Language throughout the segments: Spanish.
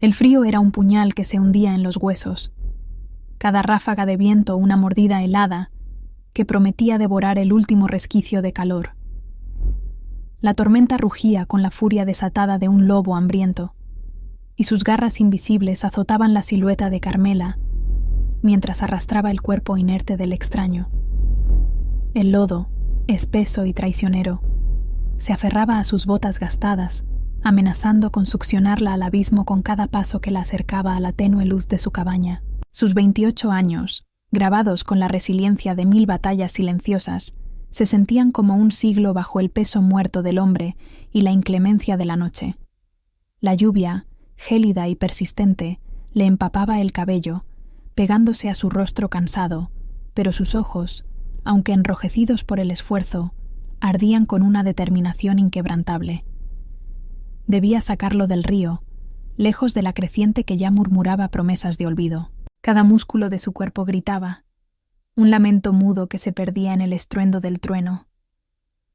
El frío era un puñal que se hundía en los huesos. Cada ráfaga de viento una mordida helada que prometía devorar el último resquicio de calor. La tormenta rugía con la furia desatada de un lobo hambriento, y sus garras invisibles azotaban la silueta de Carmela mientras arrastraba el cuerpo inerte del extraño. El lodo, espeso y traicionero, se aferraba a sus botas gastadas, amenazando con succionarla al abismo con cada paso que la acercaba a la tenue luz de su cabaña. Sus 28 años, grabados con la resiliencia de 1000 batallas silenciosas, se sentían como un siglo bajo el peso muerto del hombre y la inclemencia de la noche. La lluvia, gélida y persistente, le empapaba el cabello, pegándose a su rostro cansado, pero sus ojos, aunque enrojecidos por el esfuerzo, ardían con una determinación inquebrantable. Debía sacarlo del río, lejos de la creciente que ya murmuraba promesas de olvido. Cada músculo de su cuerpo gritaba, un lamento mudo que se perdía en el estruendo del trueno.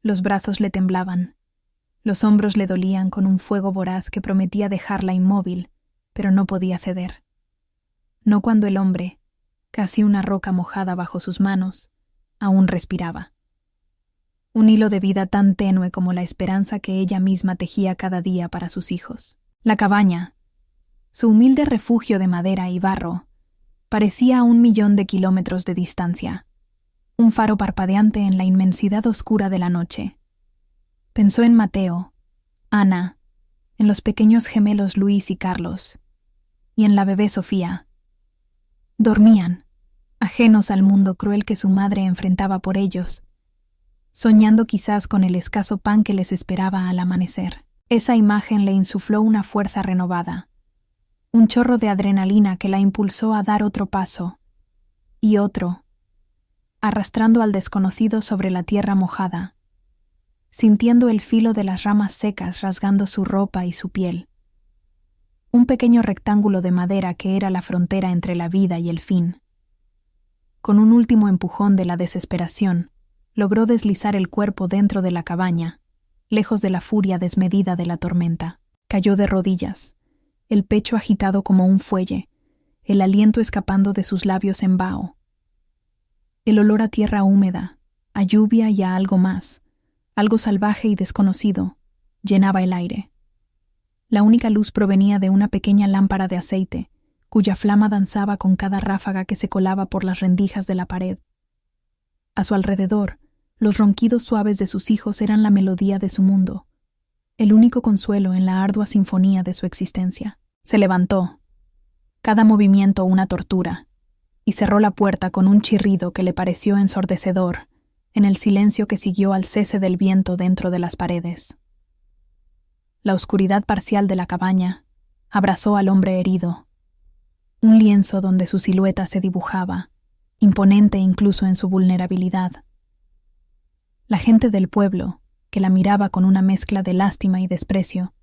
Los brazos le temblaban, los hombros le dolían con un fuego voraz que prometía dejarla inmóvil, pero no podía ceder. No cuando el hombre, casi una roca mojada bajo sus manos, aún respiraba. Un hilo de vida tan tenue como la esperanza que ella misma tejía cada día para sus hijos. La cabaña, su humilde refugio de madera y barro, parecía a 1.000.000 de kilómetros de distancia, un faro parpadeante en la inmensidad oscura de la noche. Pensó en Mateo, Ana, en los pequeños gemelos Luis y Carlos, y en la bebé Sofía. Dormían, ajenos al mundo cruel que su madre enfrentaba por ellos, soñando quizás con el escaso pan que les esperaba al amanecer. Esa imagen le insufló una fuerza renovada, un chorro de adrenalina que la impulsó a dar otro paso, y otro, arrastrando al desconocido sobre la tierra mojada, sintiendo el filo de las ramas secas rasgando su ropa y su piel. Un pequeño rectángulo de madera que era la frontera entre la vida y el fin. Con un último empujón de la desesperación, logró deslizar el cuerpo dentro de la cabaña, lejos de la furia desmedida de la tormenta. Cayó de rodillas, el pecho agitado como un fuelle, el aliento escapando de sus labios en vaho. El olor a tierra húmeda, a lluvia y a algo más, algo salvaje y desconocido, llenaba el aire. La única luz provenía de una pequeña lámpara de aceite, cuya flama danzaba con cada ráfaga que se colaba por las rendijas de la pared. A su alrededor, los ronquidos suaves de sus hijos eran la melodía de su mundo, el único consuelo en la ardua sinfonía de su existencia. Se levantó, cada movimiento una tortura, y cerró la puerta con un chirrido que le pareció ensordecedor en el silencio que siguió al cese del viento dentro de las paredes. La oscuridad parcial de la cabaña abrazó al hombre herido, un lienzo donde su silueta se dibujaba, imponente incluso en su vulnerabilidad. La gente del pueblo, que la miraba con una mezcla de lástima y desprecio,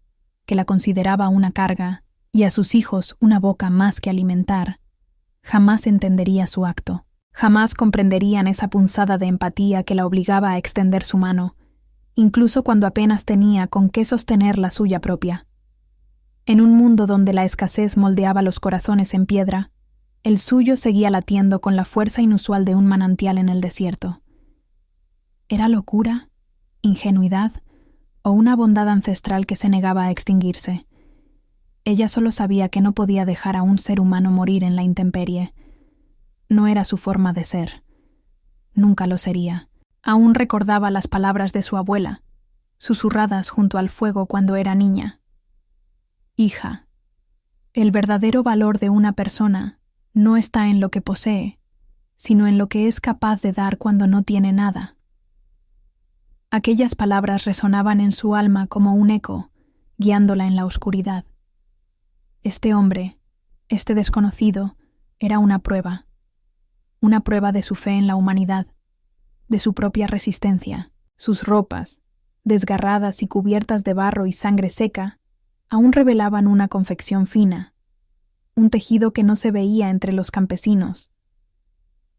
que la consideraba una carga y a sus hijos una boca más que alimentar, jamás entendería su acto, jamás comprenderían esa punzada de empatía que la obligaba a extender su mano, incluso cuando apenas tenía con qué sostener la suya propia. En un mundo donde la escasez moldeaba los corazones en piedra, el suyo seguía latiendo con la fuerza inusual de un manantial en el desierto. ¿Era locura, ingenuidad o una bondad ancestral que se negaba a extinguirse? Ella solo sabía que no podía dejar a un ser humano morir en la intemperie. No era su forma de ser. Nunca lo sería. Aún recordaba las palabras de su abuela, susurradas junto al fuego cuando era niña. Hija, el verdadero valor de una persona no está en lo que posee, sino en lo que es capaz de dar cuando no tiene nada. Aquellas palabras resonaban en su alma como un eco, guiándola en la oscuridad. Este hombre, este desconocido, era una prueba de su fe en la humanidad, de su propia resistencia. Sus ropas, desgarradas y cubiertas de barro y sangre seca, aún revelaban una confección fina, un tejido que no se veía entre los campesinos.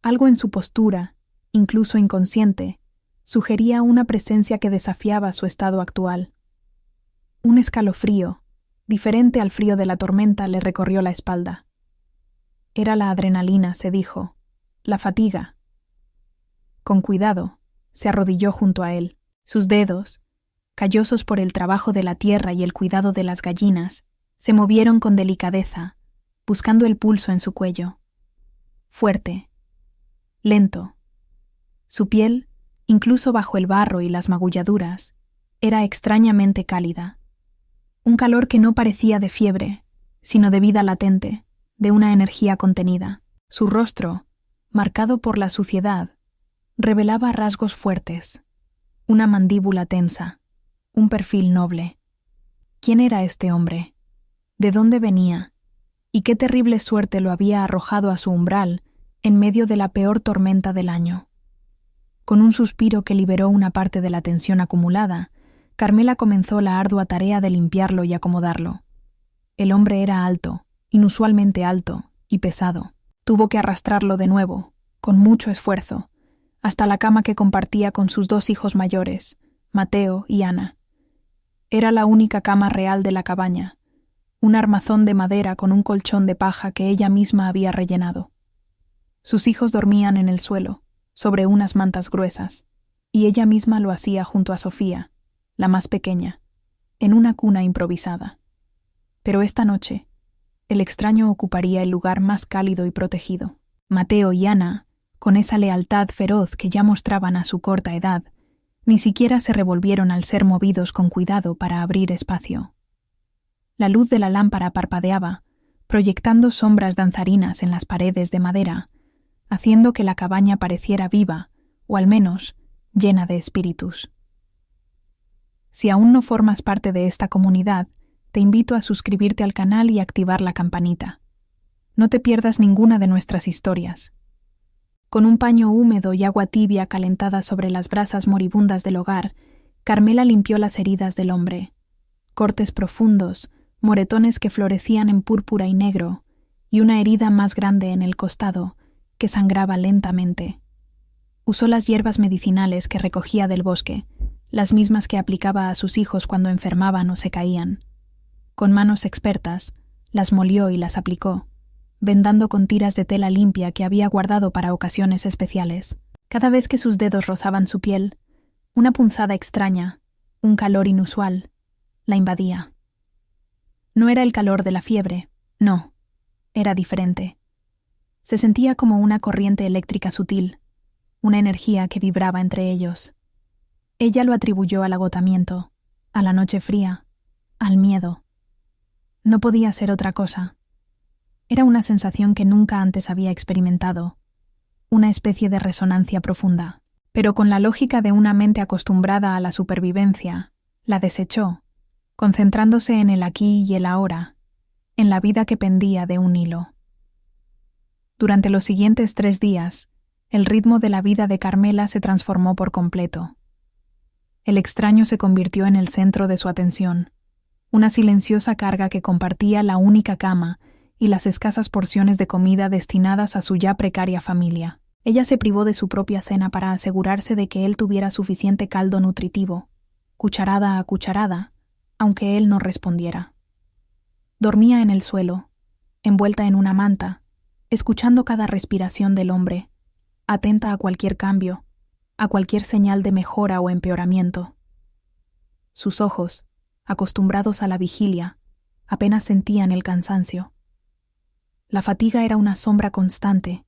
Algo en su postura, incluso inconsciente, sugería una presencia que desafiaba su estado actual. Un escalofrío, diferente al frío de la tormenta, le recorrió la espalda. Era la adrenalina, se dijo, la fatiga. Con cuidado, se arrodilló junto a él. Sus dedos, callosos por el trabajo de la tierra y el cuidado de las gallinas, se movieron con delicadeza, buscando el pulso en su cuello. Fuerte, lento. Su piel, incluso bajo el barro y las magulladuras, era extrañamente cálida. Un calor que no parecía de fiebre, sino de vida latente, de una energía contenida. Su rostro, marcado por la suciedad, revelaba rasgos fuertes, una mandíbula tensa, un perfil noble. ¿Quién era este hombre? ¿De dónde venía? ¿Y qué terrible suerte lo había arrojado a su umbral en medio de la peor tormenta del año? Con un suspiro que liberó una parte de la tensión acumulada, Carmela comenzó la ardua tarea de limpiarlo y acomodarlo. El hombre era alto, inusualmente alto, y pesado. Tuvo que arrastrarlo de nuevo, con mucho esfuerzo, hasta la cama que compartía con sus 2 hijos mayores, Mateo y Ana. Era la única cama real de la cabaña, un armazón de madera con un colchón de paja que ella misma había rellenado. Sus hijos dormían en el suelo, sobre unas mantas gruesas, y ella misma lo hacía junto a Sofía, la más pequeña, en una cuna improvisada. Pero esta noche, el extraño ocuparía el lugar más cálido y protegido. Mateo y Ana, con esa lealtad feroz que ya mostraban a su corta edad, ni siquiera se revolvieron al ser movidos con cuidado para abrir espacio. La luz de la lámpara parpadeaba, proyectando sombras danzarinas en las paredes de madera, haciendo que la cabaña pareciera viva, o al menos llena de espíritus. Si aún no formas parte de esta comunidad, te invito a suscribirte al canal y activar la campanita. No te pierdas ninguna de nuestras historias. Con un paño húmedo y agua tibia calentada sobre las brasas moribundas del hogar, Carmela limpió las heridas del hombre. Cortes profundos, moretones que florecían en púrpura y negro, y una herida más grande en el costado, que sangraba lentamente. Usó las hierbas medicinales que recogía del bosque, las mismas que aplicaba a sus hijos cuando enfermaban o se caían. Con manos expertas, las molió y las aplicó, vendando con tiras de tela limpia que había guardado para ocasiones especiales. Cada vez que sus dedos rozaban su piel, una punzada extraña, un calor inusual, la invadía. No era el calor de la fiebre, no, era diferente. Se sentía como una corriente eléctrica sutil, una energía que vibraba entre ellos. Ella lo atribuyó al agotamiento, a la noche fría, al miedo. No podía ser otra cosa. Era una sensación que nunca antes había experimentado, una especie de resonancia profunda. Pero con la lógica de una mente acostumbrada a la supervivencia, la desechó, concentrándose en el aquí y el ahora, en la vida que pendía de un hilo. Durante los siguientes 3 días, el ritmo de la vida de Carmela se transformó por completo. El extraño se convirtió en el centro de su atención, una silenciosa carga que compartía la única cama y las escasas porciones de comida destinadas a su ya precaria familia. Ella se privó de su propia cena para asegurarse de que él tuviera suficiente caldo nutritivo, cucharada a cucharada, aunque él no respondiera. Dormía en el suelo, envuelta en una manta, escuchando cada respiración del hombre, atenta a cualquier cambio, a cualquier señal de mejora o empeoramiento. Sus ojos, acostumbrados a la vigilia, apenas sentían el cansancio. La fatiga era una sombra constante,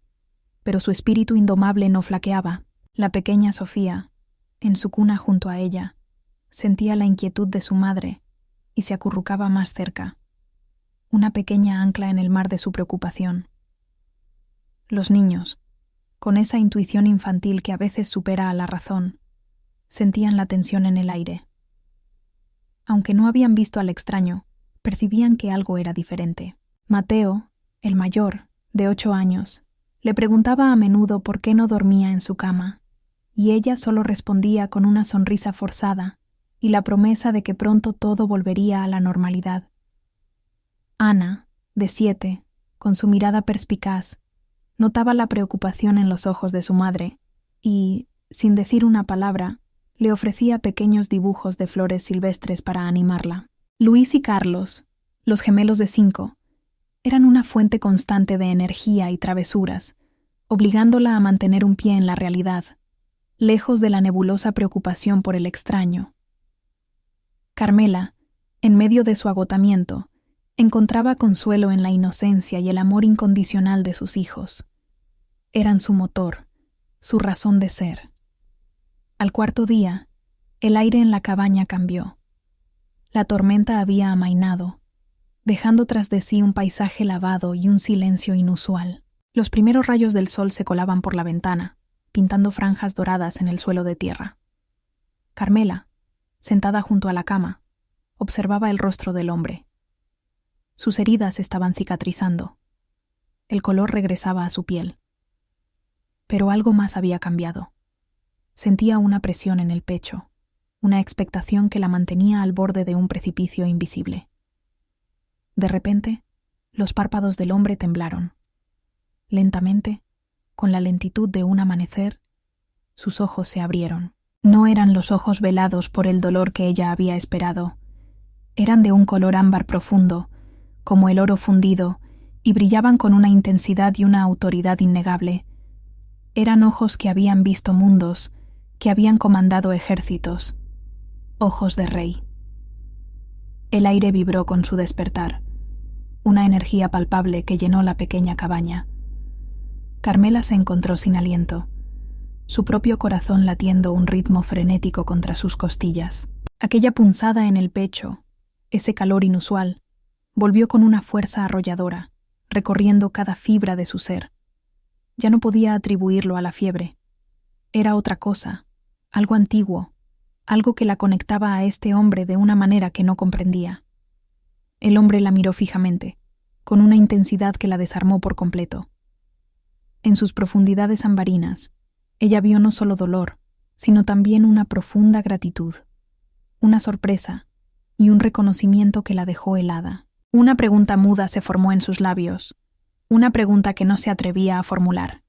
pero su espíritu indomable no flaqueaba. La pequeña Sofía, en su cuna junto a ella, sentía la inquietud de su madre y se acurrucaba más cerca, una pequeña ancla en el mar de su preocupación. Los niños, con esa intuición infantil que a veces supera a la razón, sentían la tensión en el aire. Aunque no habían visto al extraño, percibían que algo era diferente. Mateo, el mayor, de 8 años, le preguntaba a menudo por qué no dormía en su cama, y ella solo respondía con una sonrisa forzada y la promesa de que pronto todo volvería a la normalidad. Ana, de 7, con su mirada perspicaz, notaba la preocupación en los ojos de su madre y, sin decir una palabra, le ofrecía pequeños dibujos de flores silvestres para animarla. Luis y Carlos, Los gemelos de 5 eran una fuente constante de energía y travesuras, obligándola a mantener un pie en la realidad, lejos de la nebulosa preocupación por el extraño. Carmela, en medio de su agotamiento, encontraba consuelo en la inocencia y el amor incondicional de sus hijos. Eran su motor, su razón de ser. Al cuarto día, el aire en la cabaña cambió. La tormenta había amainado, dejando tras de sí un paisaje lavado y un silencio inusual. Los primeros rayos del sol se colaban por la ventana, pintando franjas doradas en el suelo de tierra. Carmela, sentada junto a la cama, observaba el rostro del hombre. Sus heridas estaban cicatrizando. El color regresaba a su piel. Pero algo más había cambiado. Sentía una presión en el pecho, una expectación que la mantenía al borde de un precipicio invisible. De repente, los párpados del hombre temblaron. Lentamente, con la lentitud de un amanecer, sus ojos se abrieron. No eran los ojos velados por el dolor que ella había esperado. Eran de un color ámbar profundo, como el oro fundido, y brillaban con una intensidad y una autoridad innegable. Eran ojos que habían visto mundos, que habían comandado ejércitos. Ojos de rey. El aire vibró con su despertar, una energía palpable que llenó la pequeña cabaña. Carmela se encontró sin aliento, su propio corazón latiendo un ritmo frenético contra sus costillas. Aquella punzada en el pecho, ese calor inusual, volvió con una fuerza arrolladora, recorriendo cada fibra de su ser. Ya no podía atribuirlo a la fiebre. Era otra cosa, algo antiguo, algo que la conectaba a este hombre de una manera que no comprendía. El hombre la miró fijamente, con una intensidad que la desarmó por completo. En sus profundidades ambarinas, ella vio no solo dolor, sino también una profunda gratitud, una sorpresa y un reconocimiento que la dejó helada. Una pregunta muda se formó en sus labios, una pregunta que no se atrevía a formular.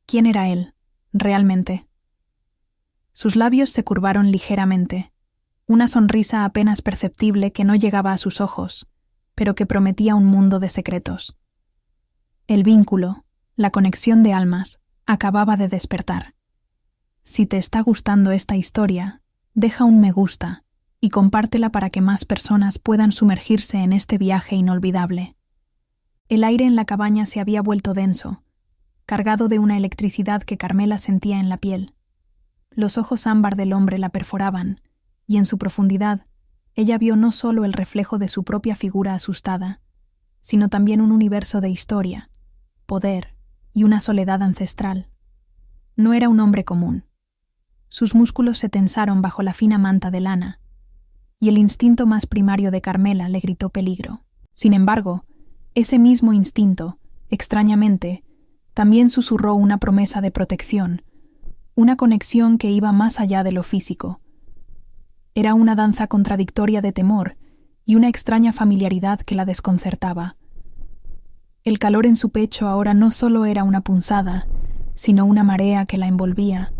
¿Quién era él, realmente? Sus labios se curvaron ligeramente, una sonrisa apenas perceptible que no llegaba a sus ojos, pero que prometía un mundo de secretos. El vínculo, la conexión de almas, acababa de despertar. Si te está gustando esta historia, deja un me gusta y compártela para que más personas puedan sumergirse en este viaje inolvidable. El aire en la cabaña se había vuelto denso, cargado de una electricidad que Carmela sentía en la piel. Los ojos ámbar del hombre la perforaban, y en su profundidad, ella vio no solo el reflejo de su propia figura asustada, sino también un universo de historia, poder y una soledad ancestral. No era un hombre común. Sus músculos se tensaron bajo la fina manta de lana, y el instinto más primario de Carmela le gritó peligro. Sin embargo, ese mismo instinto, extrañamente, también susurró una promesa de protección, una conexión que iba más allá de lo físico. Era una danza contradictoria de temor y una extraña familiaridad que la desconcertaba. El calor en su pecho ahora no solo era una punzada, sino una marea que la envolvía,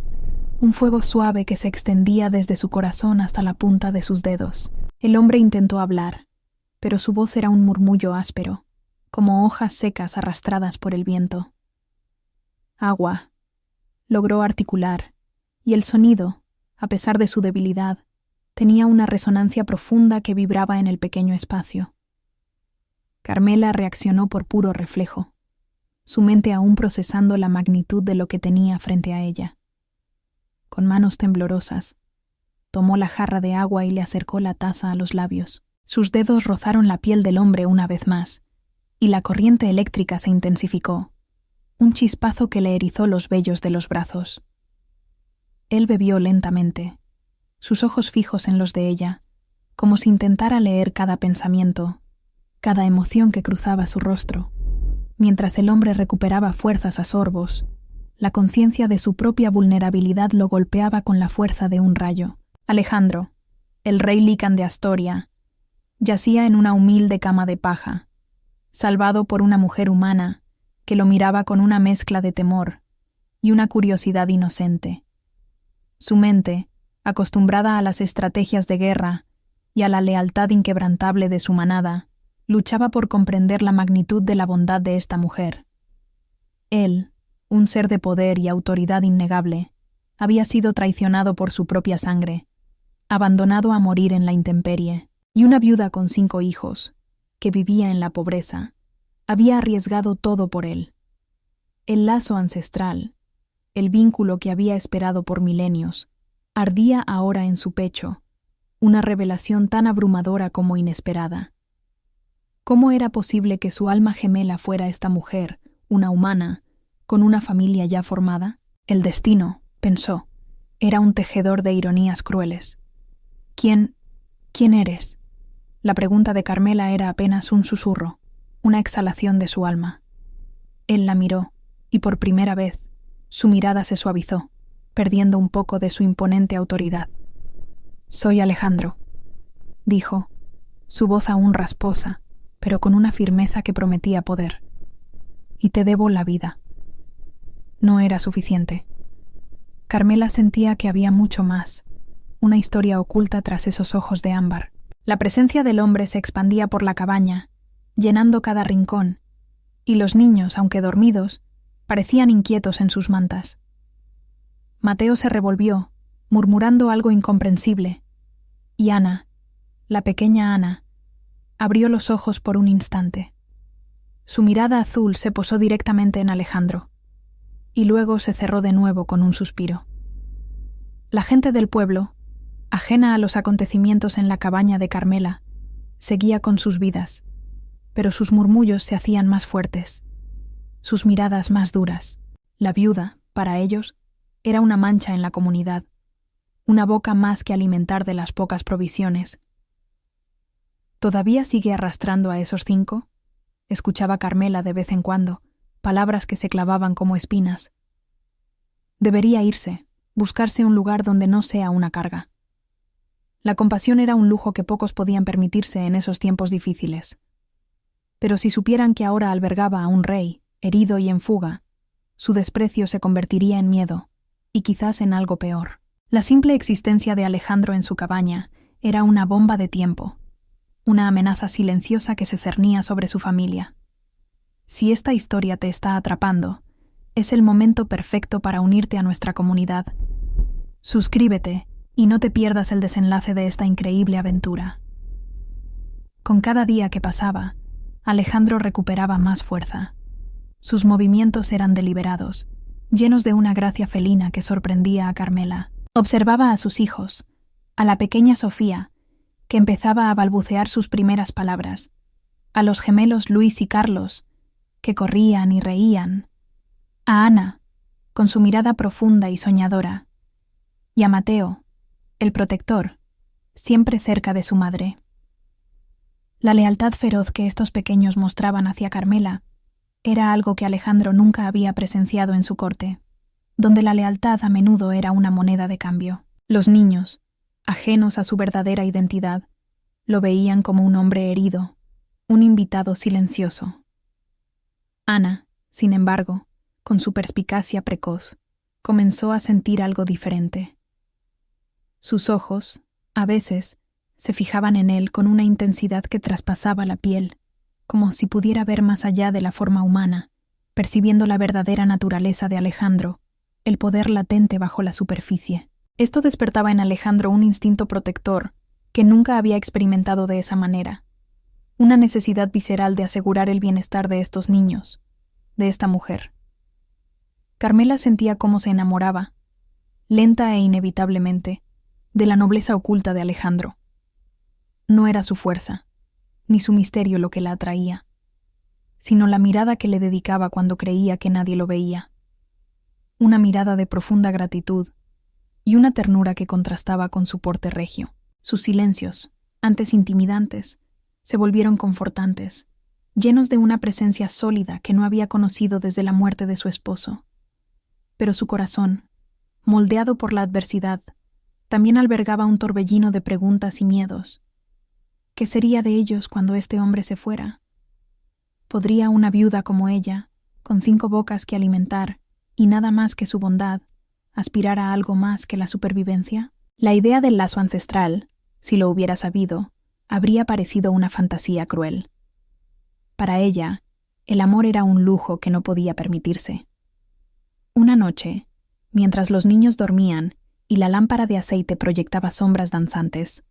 un fuego suave que se extendía desde su corazón hasta la punta de sus dedos. El hombre intentó hablar, pero su voz era un murmullo áspero, como hojas secas arrastradas por el viento. Agua, logró articular, y el sonido, a pesar de su debilidad, tenía una resonancia profunda que vibraba en el pequeño espacio. Carmela reaccionó por puro reflejo, su mente aún procesando la magnitud de lo que tenía frente a ella. Con manos temblorosas, tomó la jarra de agua y le acercó la taza a los labios. Sus dedos rozaron la piel del hombre una vez más, y la corriente eléctrica se intensificó, un chispazo que le erizó los vellos de los brazos. Él bebió lentamente, sus ojos fijos en los de ella, como si intentara leer cada pensamiento, cada emoción que cruzaba su rostro. Mientras el hombre recuperaba fuerzas a sorbos, la conciencia de su propia vulnerabilidad lo golpeaba con la fuerza de un rayo. Alejandro, el rey Lican de Astoria, yacía en una humilde cama de paja, salvado por una mujer humana que lo miraba con una mezcla de temor y una curiosidad inocente. Su mente, acostumbrada a las estrategias de guerra y a la lealtad inquebrantable de su manada, luchaba por comprender la magnitud de la bondad de esta mujer. Él, un ser de poder y autoridad innegable, había sido traicionado por su propia sangre, abandonado a morir en la intemperie, y una viuda con 5 hijos, que vivía en la pobreza, había arriesgado todo por él. El lazo ancestral, el vínculo que había esperado por milenios, ardía ahora en su pecho, una revelación tan abrumadora como inesperada. ¿Cómo era posible que su alma gemela fuera esta mujer, una humana, con una familia ya formada? El destino, pensó, era un tejedor de ironías crueles. ¿Quién eres? La pregunta de Carmela era apenas un susurro, una exhalación de su alma. Él la miró, y por primera vez, su mirada se suavizó, perdiendo un poco de su imponente autoridad. «Soy Alejandro», dijo, su voz aún rasposa, pero con una firmeza que prometía poder. «Y te debo la vida». No era suficiente. Carmela sentía que había mucho más, una historia oculta tras esos ojos de ámbar. La presencia del hombre se expandía por la cabaña, llenando cada rincón, y los niños, aunque dormidos, parecían inquietos en sus mantas. Mateo se revolvió, murmurando algo incomprensible, y Ana, la pequeña Ana, abrió los ojos por un instante. Su mirada azul se posó directamente en Alejandro, y luego se cerró de nuevo con un suspiro. La gente del pueblo, ajena a los acontecimientos en la cabaña de Carmela, seguía con sus vidas, pero sus murmullos se hacían más fuertes, sus miradas más duras. La viuda, para ellos, era una mancha en la comunidad, una boca más que alimentar de las pocas provisiones. ¿Todavía sigue arrastrando a esos 5? Escuchaba Carmela de vez en cuando, palabras que se clavaban como espinas. Debería irse, buscarse un lugar donde no sea una carga. La compasión era un lujo que pocos podían permitirse en esos tiempos difíciles. Pero si supieran que ahora albergaba a un rey, herido y en fuga, su desprecio se convertiría en miedo, y quizás en algo peor. La simple existencia de Alejandro en su cabaña era una bomba de tiempo, una amenaza silenciosa que se cernía sobre su familia. Si esta historia te está atrapando, es el momento perfecto para unirte a nuestra comunidad. Suscríbete y no te pierdas el desenlace de esta increíble aventura. Con cada día que pasaba, Alejandro recuperaba más fuerza. Sus movimientos eran deliberados, llenos de una gracia felina que sorprendía a Carmela. Observaba a sus hijos, a la pequeña Sofía, que empezaba a balbucear sus primeras palabras, a los gemelos Luis y Carlos, que corrían y reían, a Ana, con su mirada profunda y soñadora, y a Mateo, el protector, siempre cerca de su madre. La lealtad feroz que estos pequeños mostraban hacia Carmela era algo que Alejandro nunca había presenciado en su corte, donde la lealtad a menudo era una moneda de cambio. Los niños, ajenos a su verdadera identidad, lo veían como un hombre herido, un invitado silencioso. Ana, sin embargo, con su perspicacia precoz, comenzó a sentir algo diferente. Sus ojos, a veces, se fijaban en él con una intensidad que traspasaba la piel, como si pudiera ver más allá de la forma humana, percibiendo la verdadera naturaleza de Alejandro, el poder latente bajo la superficie. Esto despertaba en Alejandro un instinto protector que nunca había experimentado de esa manera, una necesidad visceral de asegurar el bienestar de estos niños, de esta mujer. Carmela sentía cómo se enamoraba, lenta e inevitablemente, de la nobleza oculta de Alejandro. No era su fuerza, ni su misterio lo que la atraía, sino la mirada que le dedicaba cuando creía que nadie lo veía. Una mirada de profunda gratitud y una ternura que contrastaba con su porte regio. Sus silencios, antes intimidantes, se volvieron confortantes, llenos de una presencia sólida que no había conocido desde la muerte de su esposo. Pero su corazón, moldeado por la adversidad, también albergaba un torbellino de preguntas y miedos. ¿Qué sería de ellos cuando este hombre se fuera? ¿Podría una viuda como ella, con 5 bocas que alimentar y nada más que su bondad, aspirar a algo más que la supervivencia? La idea del lazo ancestral, Si lo hubiera sabido, habría parecido una fantasía cruel. Para ella, el amor era un lujo que no podía permitirse. Una noche, mientras los niños dormían y la lámpara de aceite proyectaba sombras danzantes,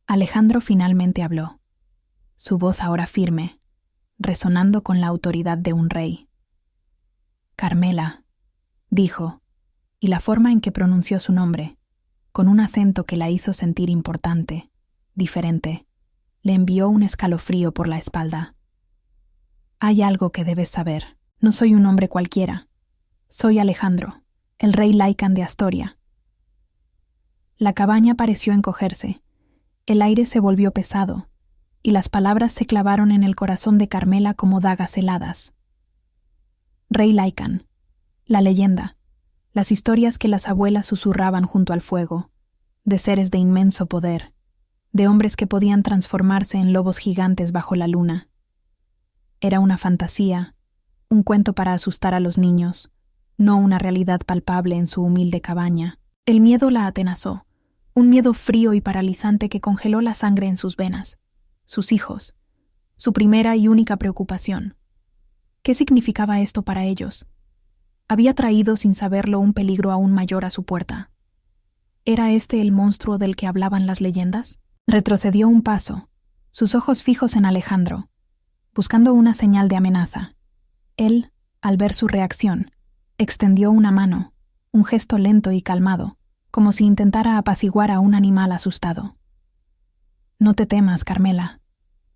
Alejandro finalmente habló, su voz ahora firme, resonando con la autoridad de un rey. «Carmela», dijo, y la forma en que pronunció su nombre, con un acento que la hizo sentir importante, diferente, le envió un escalofrío por la espalda. «Hay algo que debes saber. No soy un hombre cualquiera. Soy Alejandro, el rey Lycan de Astoria». La cabaña pareció encogerse, el aire se volvió pesado, y las palabras se clavaron en el corazón de Carmela como dagas heladas. Rey Lycan, la leyenda, las historias que las abuelas susurraban junto al fuego, de seres de inmenso poder, de hombres que podían transformarse en lobos gigantes bajo la luna. Era una fantasía, un cuento para asustar a los niños, no una realidad palpable en su humilde cabaña. El miedo la atenazó, un miedo frío y paralizante que congeló la sangre en sus venas. Sus hijos, su primera y única preocupación. ¿Qué significaba esto para ellos? Había traído sin saberlo un peligro aún mayor a su puerta. ¿Era este el monstruo del que hablaban las leyendas? Retrocedió un paso, sus ojos fijos en Alejandro, buscando una señal de amenaza. Él, al ver su reacción, extendió una mano, un gesto lento y calmado, como si intentara apaciguar a un animal asustado. «No te temas, Carmela»,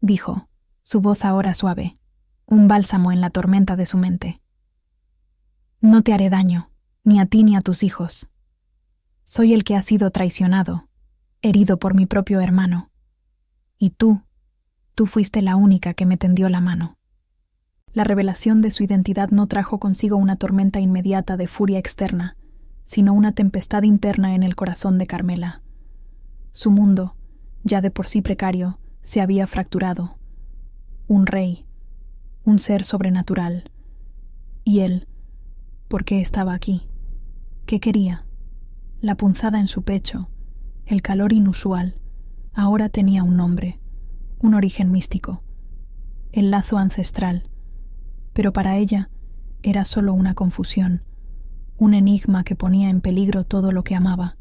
dijo, su voz ahora suave, un bálsamo en la tormenta de su mente. «No te haré daño, ni a ti ni a tus hijos. Soy el que ha sido traicionado, herido por mi propio hermano. Y tú fuiste la única que me tendió la mano». La revelación de su identidad no trajo consigo una tormenta inmediata de furia externa, sino una tempestad interna en el corazón de Carmela. Su mundo, ya de por sí precario, se había fracturado. Un rey, un ser sobrenatural. Y él, ¿por qué estaba aquí? ¿Qué quería? La punzada en su pecho, el calor inusual, ahora tenía un nombre, un origen místico, el lazo ancestral, pero para ella era solo una confusión, un enigma que ponía en peligro todo lo que amaba.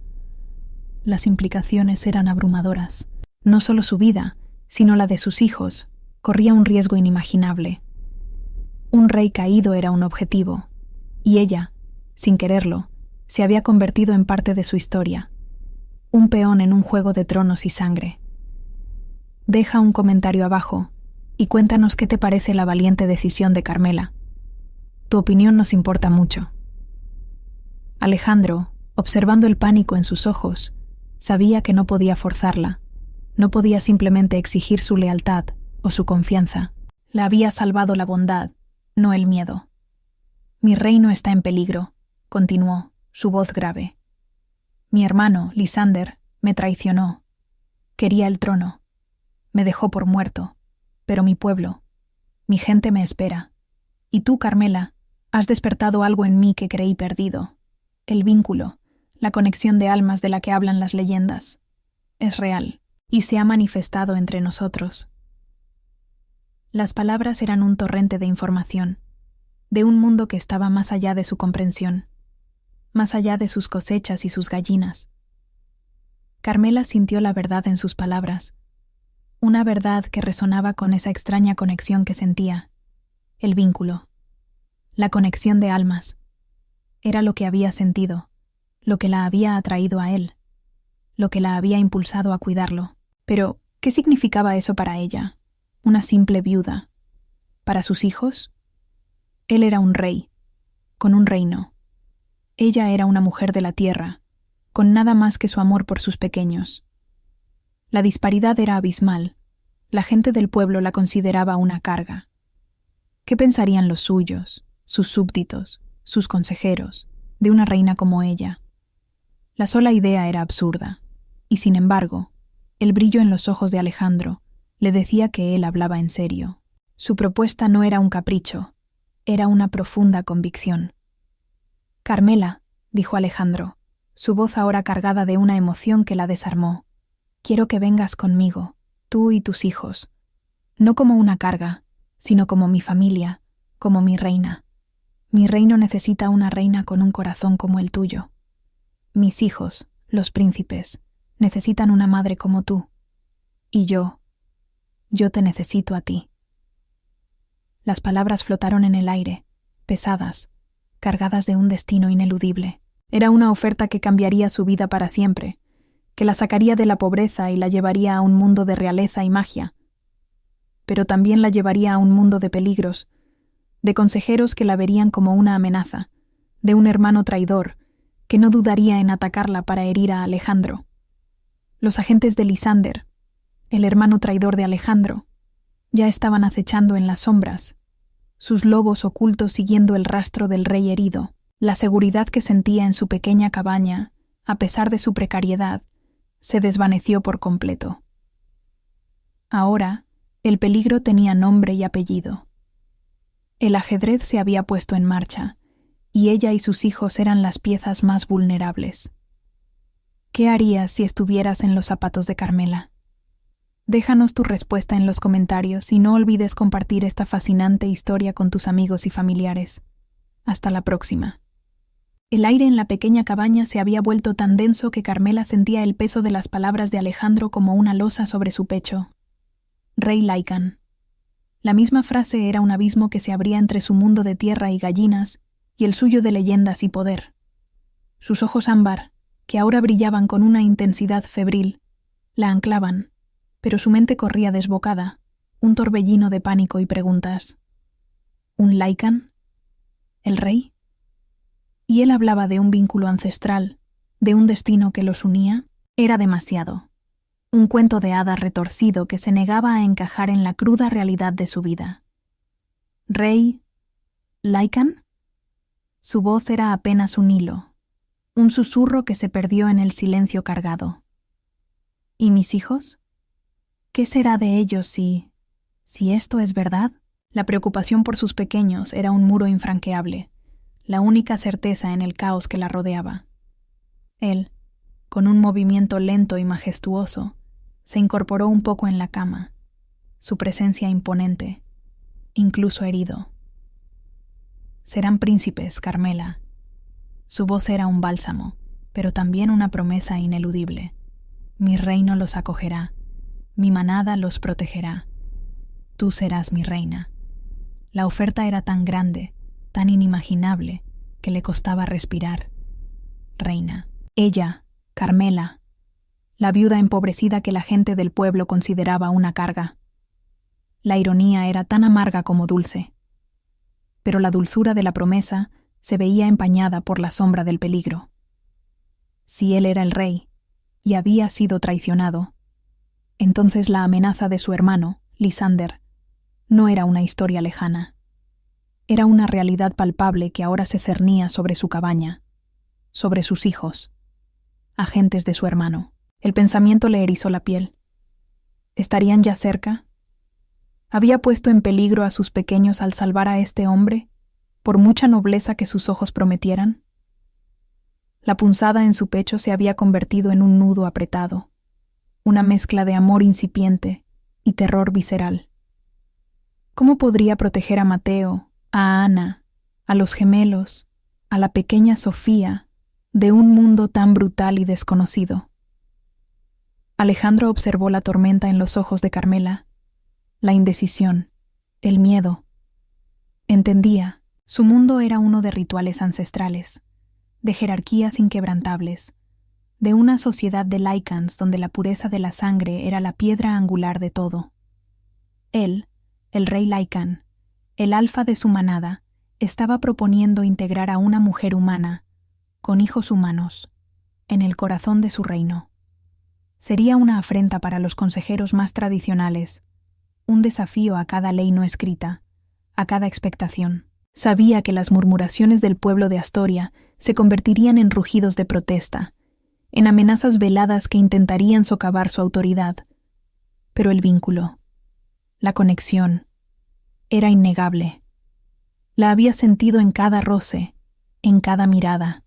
Las implicaciones eran abrumadoras. No solo su vida, sino la de sus hijos, corría un riesgo inimaginable. Un rey caído era un objetivo, y ella, sin quererlo, se había convertido en parte de su historia, un peón en un juego de tronos y sangre. Deja un comentario abajo y cuéntanos qué te parece la valiente decisión de Carmela. Tu opinión nos importa mucho. Alejandro, observando el pánico en sus ojos, sabía que no podía forzarla, no podía simplemente exigir su lealtad o su confianza. La había salvado la bondad, no el miedo. «Mi reino está en peligro», continuó, su voz grave. «Mi hermano, Lysander, me traicionó. Quería el trono. Me dejó por muerto. Pero mi pueblo, mi gente me espera. Y tú, Carmela, has despertado algo en mí que creí perdido. El vínculo, la conexión de almas de la que hablan las leyendas. Es real, y se ha manifestado entre nosotros». Las palabras eran un torrente de información, de un mundo que estaba más allá de su comprensión, más allá de sus cosechas y sus gallinas. Carmela sintió la verdad en sus palabras, una verdad que resonaba con esa extraña conexión que sentía, el vínculo, la conexión de almas. Era lo que había sentido, lo que la había atraído a él, lo que la había impulsado a cuidarlo. Pero, ¿qué significaba eso para ella? Una simple viuda. ¿Para sus hijos? Él era un rey, con un reino. Ella era una mujer de la tierra, con nada más que su amor por sus pequeños. La disparidad era abismal. La gente del pueblo la consideraba una carga. ¿Qué pensarían los suyos, sus súbditos, sus consejeros, de una reina como ella? La sola idea era absurda, y sin embargo, el brillo en los ojos de Alejandro le decía que él hablaba en serio. Su propuesta no era un capricho, era una profunda convicción. «Carmela», dijo Alejandro, su voz ahora cargada de una emoción que la desarmó, Quiero que vengas conmigo, tú y tus hijos, no como una carga, sino como mi familia, como mi reina. Mi reino necesita una reina con un corazón como el tuyo. Mis hijos, los príncipes, necesitan una madre como tú. Y yo te necesito a ti. Las palabras flotaron en el aire, pesadas, cargadas de un destino ineludible. Era una oferta que cambiaría su vida para siempre, que la sacaría de la pobreza y la llevaría a un mundo de realeza y magia. Pero también la llevaría a un mundo de peligros, de consejeros que la verían como una amenaza, de un hermano traidor, que no dudaría en atacarla para herir a Alejandro. Los agentes de Lysander, el hermano traidor de Alejandro, ya estaban acechando en las sombras, sus lobos ocultos siguiendo el rastro del rey herido. La seguridad que sentía en su pequeña cabaña, a pesar de su precariedad, se desvaneció por completo. Ahora, el peligro tenía nombre y apellido. El ajedrez se había puesto en marcha, y ella y sus hijos eran las piezas más vulnerables. ¿Qué harías si estuvieras en los zapatos de Carmela? Déjanos tu respuesta en los comentarios y no olvides compartir esta fascinante historia con tus amigos y familiares. Hasta la próxima. El aire en la pequeña cabaña se había vuelto tan denso que Carmela sentía el peso de las palabras de Alejandro como una losa sobre su pecho. Rey Lycan. La misma frase era un abismo que se abría entre su mundo de tierra y gallinas y el suyo de leyendas y poder. Sus ojos ámbar, que ahora brillaban con una intensidad febril, la anclaban, pero su mente corría desbocada, un torbellino de pánico y preguntas. ¿Un Lycan? ¿El rey? Y él hablaba de un vínculo ancestral, de un destino que los unía. Era demasiado. Un cuento de hadas retorcido que se negaba a encajar en la cruda realidad de su vida. ¿Rey Lycan? Su voz era apenas un hilo, un susurro que se perdió en el silencio cargado. ¿Y mis hijos? ¿Qué será de ellos si esto es verdad? La preocupación por sus pequeños era un muro infranqueable, la única certeza en el caos que la rodeaba. Él, con un movimiento lento y majestuoso, se incorporó un poco en la cama, su presencia imponente, incluso herido. Serán príncipes, Carmela. Su voz era un bálsamo, pero también una promesa ineludible. Mi reino los acogerá, mi manada los protegerá. Tú serás mi reina. La oferta era tan grande, tan inimaginable, que le costaba respirar. Reina. Ella, Carmela, la viuda empobrecida que la gente del pueblo consideraba una carga. La ironía era tan amarga como dulce, pero la dulzura de la promesa se veía empañada por la sombra del peligro. Si él era el rey, y había sido traicionado, entonces la amenaza de su hermano, Lysander, no era una historia lejana. Era una realidad palpable que ahora se cernía sobre su cabaña, sobre sus hijos, agentes de su hermano. El pensamiento le erizó la piel. ¿Estarían ya cerca? ¿Había puesto en peligro a sus pequeños al salvar a este hombre, por mucha nobleza que sus ojos prometieran? La punzada en su pecho se había convertido en un nudo apretado, una mezcla de amor incipiente y terror visceral. ¿Cómo podría proteger a Mateo, a Ana, a los gemelos, a la pequeña Sofía, de un mundo tan brutal y desconocido? Alejandro observó la tormenta en los ojos de Carmela, la indecisión, el miedo. Entendía, su mundo era uno de rituales ancestrales, de jerarquías inquebrantables, de una sociedad de Lycans donde la pureza de la sangre era la piedra angular de todo. Él, el rey Lycan, el alfa de su manada, estaba proponiendo integrar a una mujer humana, con hijos humanos, en el corazón de su reino. Sería una afrenta para los consejeros más tradicionales, un desafío a cada ley no escrita, a cada expectación. Sabía que las murmuraciones del pueblo de Astoria se convertirían en rugidos de protesta, en amenazas veladas que intentarían socavar su autoridad. Pero el vínculo, la conexión, era innegable. La había sentido en cada roce, en cada mirada.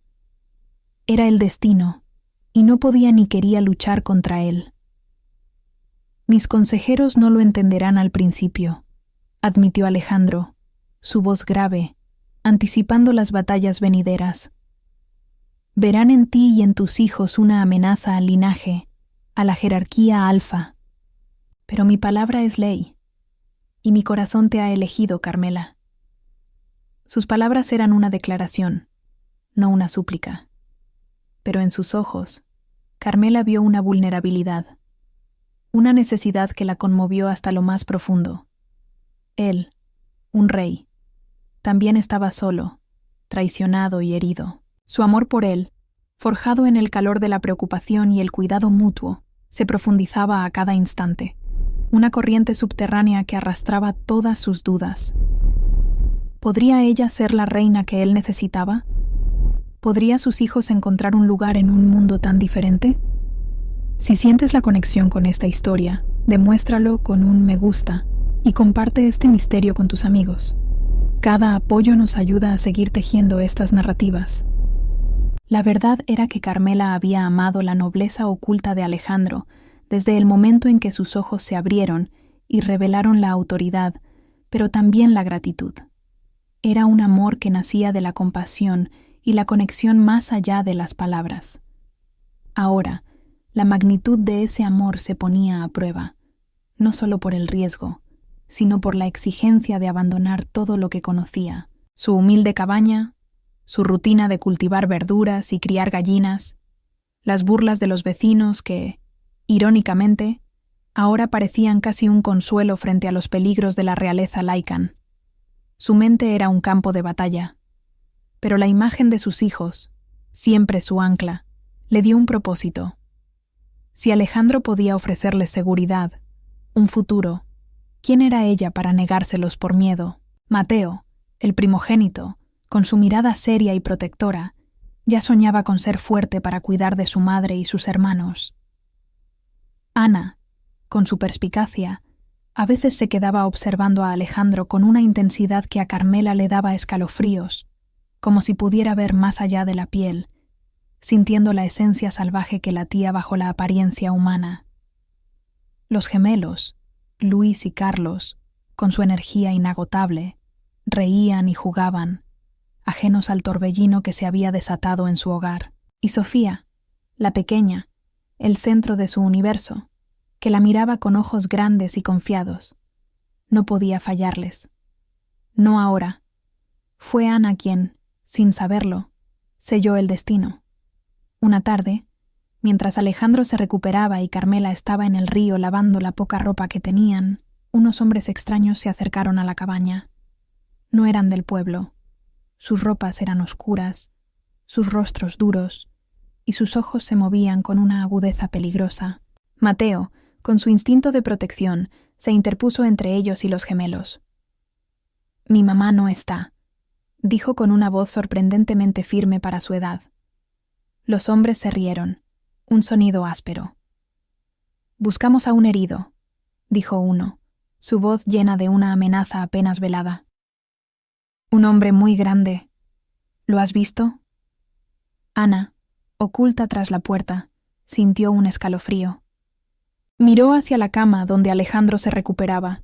Era el destino, y no podía ni quería luchar contra él. Mis consejeros no lo entenderán al principio, admitió Alejandro, su voz grave, anticipando las batallas venideras. Verán en ti y en tus hijos una amenaza al linaje, a la jerarquía alfa. Pero mi palabra es ley, y mi corazón te ha elegido, Carmela. Sus palabras eran una declaración, no una súplica. Pero en sus ojos, Carmela vio una vulnerabilidad, una necesidad que la conmovió hasta lo más profundo. Él, un rey, también estaba solo, traicionado y herido. Su amor por él, forjado en el calor de la preocupación y el cuidado mutuo, se profundizaba a cada instante, una corriente subterránea que arrastraba todas sus dudas. ¿Podría ella ser la reina que él necesitaba? ¿Podría sus hijos encontrar un lugar en un mundo tan diferente? Si sientes la conexión con esta historia, demuéstralo con un me gusta y comparte este misterio con tus amigos. Cada apoyo nos ayuda a seguir tejiendo estas narrativas. La verdad era que Carmela había amado la nobleza oculta de Alejandro desde el momento en que sus ojos se abrieron y revelaron la autoridad, pero también la gratitud. Era un amor que nacía de la compasión y la conexión más allá de las palabras. Ahora, la magnitud de ese amor se ponía a prueba, no solo por el riesgo, sino por la exigencia de abandonar todo lo que conocía, su humilde cabaña, su rutina de cultivar verduras y criar gallinas, las burlas de los vecinos que, irónicamente, ahora parecían casi un consuelo frente a los peligros de la realeza Lycan. Su mente era un campo de batalla, pero la imagen de sus hijos, siempre su ancla, le dio un propósito. Si Alejandro podía ofrecerles seguridad, un futuro, ¿quién era ella para negárselos por miedo? Mateo, el primogénito, con su mirada seria y protectora, ya soñaba con ser fuerte para cuidar de su madre y sus hermanos. Ana, con su perspicacia, a veces se quedaba observando a Alejandro con una intensidad que a Carmela le daba escalofríos, como si pudiera ver más allá de la piel, sintiendo la esencia salvaje que latía bajo la apariencia humana. Los gemelos, Luis y Carlos, con su energía inagotable, reían y jugaban, ajenos al torbellino que se había desatado en su hogar. Y Sofía, la pequeña, el centro de su universo, que la miraba con ojos grandes y confiados, no podía fallarles. No ahora. Fue Ana quien, sin saberlo, selló el destino. Una tarde, mientras Alejandro se recuperaba y Carmela estaba en el río lavando la poca ropa que tenían, unos hombres extraños se acercaron a la cabaña. No eran del pueblo. Sus ropas eran oscuras, sus rostros duros, y sus ojos se movían con una agudeza peligrosa. Mateo, con su instinto de protección, se interpuso entre ellos y los gemelos. «Mi mamá no está», dijo con una voz sorprendentemente firme para su edad. Los hombres se rieron, un sonido áspero. «Buscamos a un herido», dijo uno, su voz llena de una amenaza apenas velada. «Un hombre muy grande. ¿Lo has visto?» Ana, oculta tras la puerta, sintió un escalofrío. Miró hacia la cama donde Alejandro se recuperaba.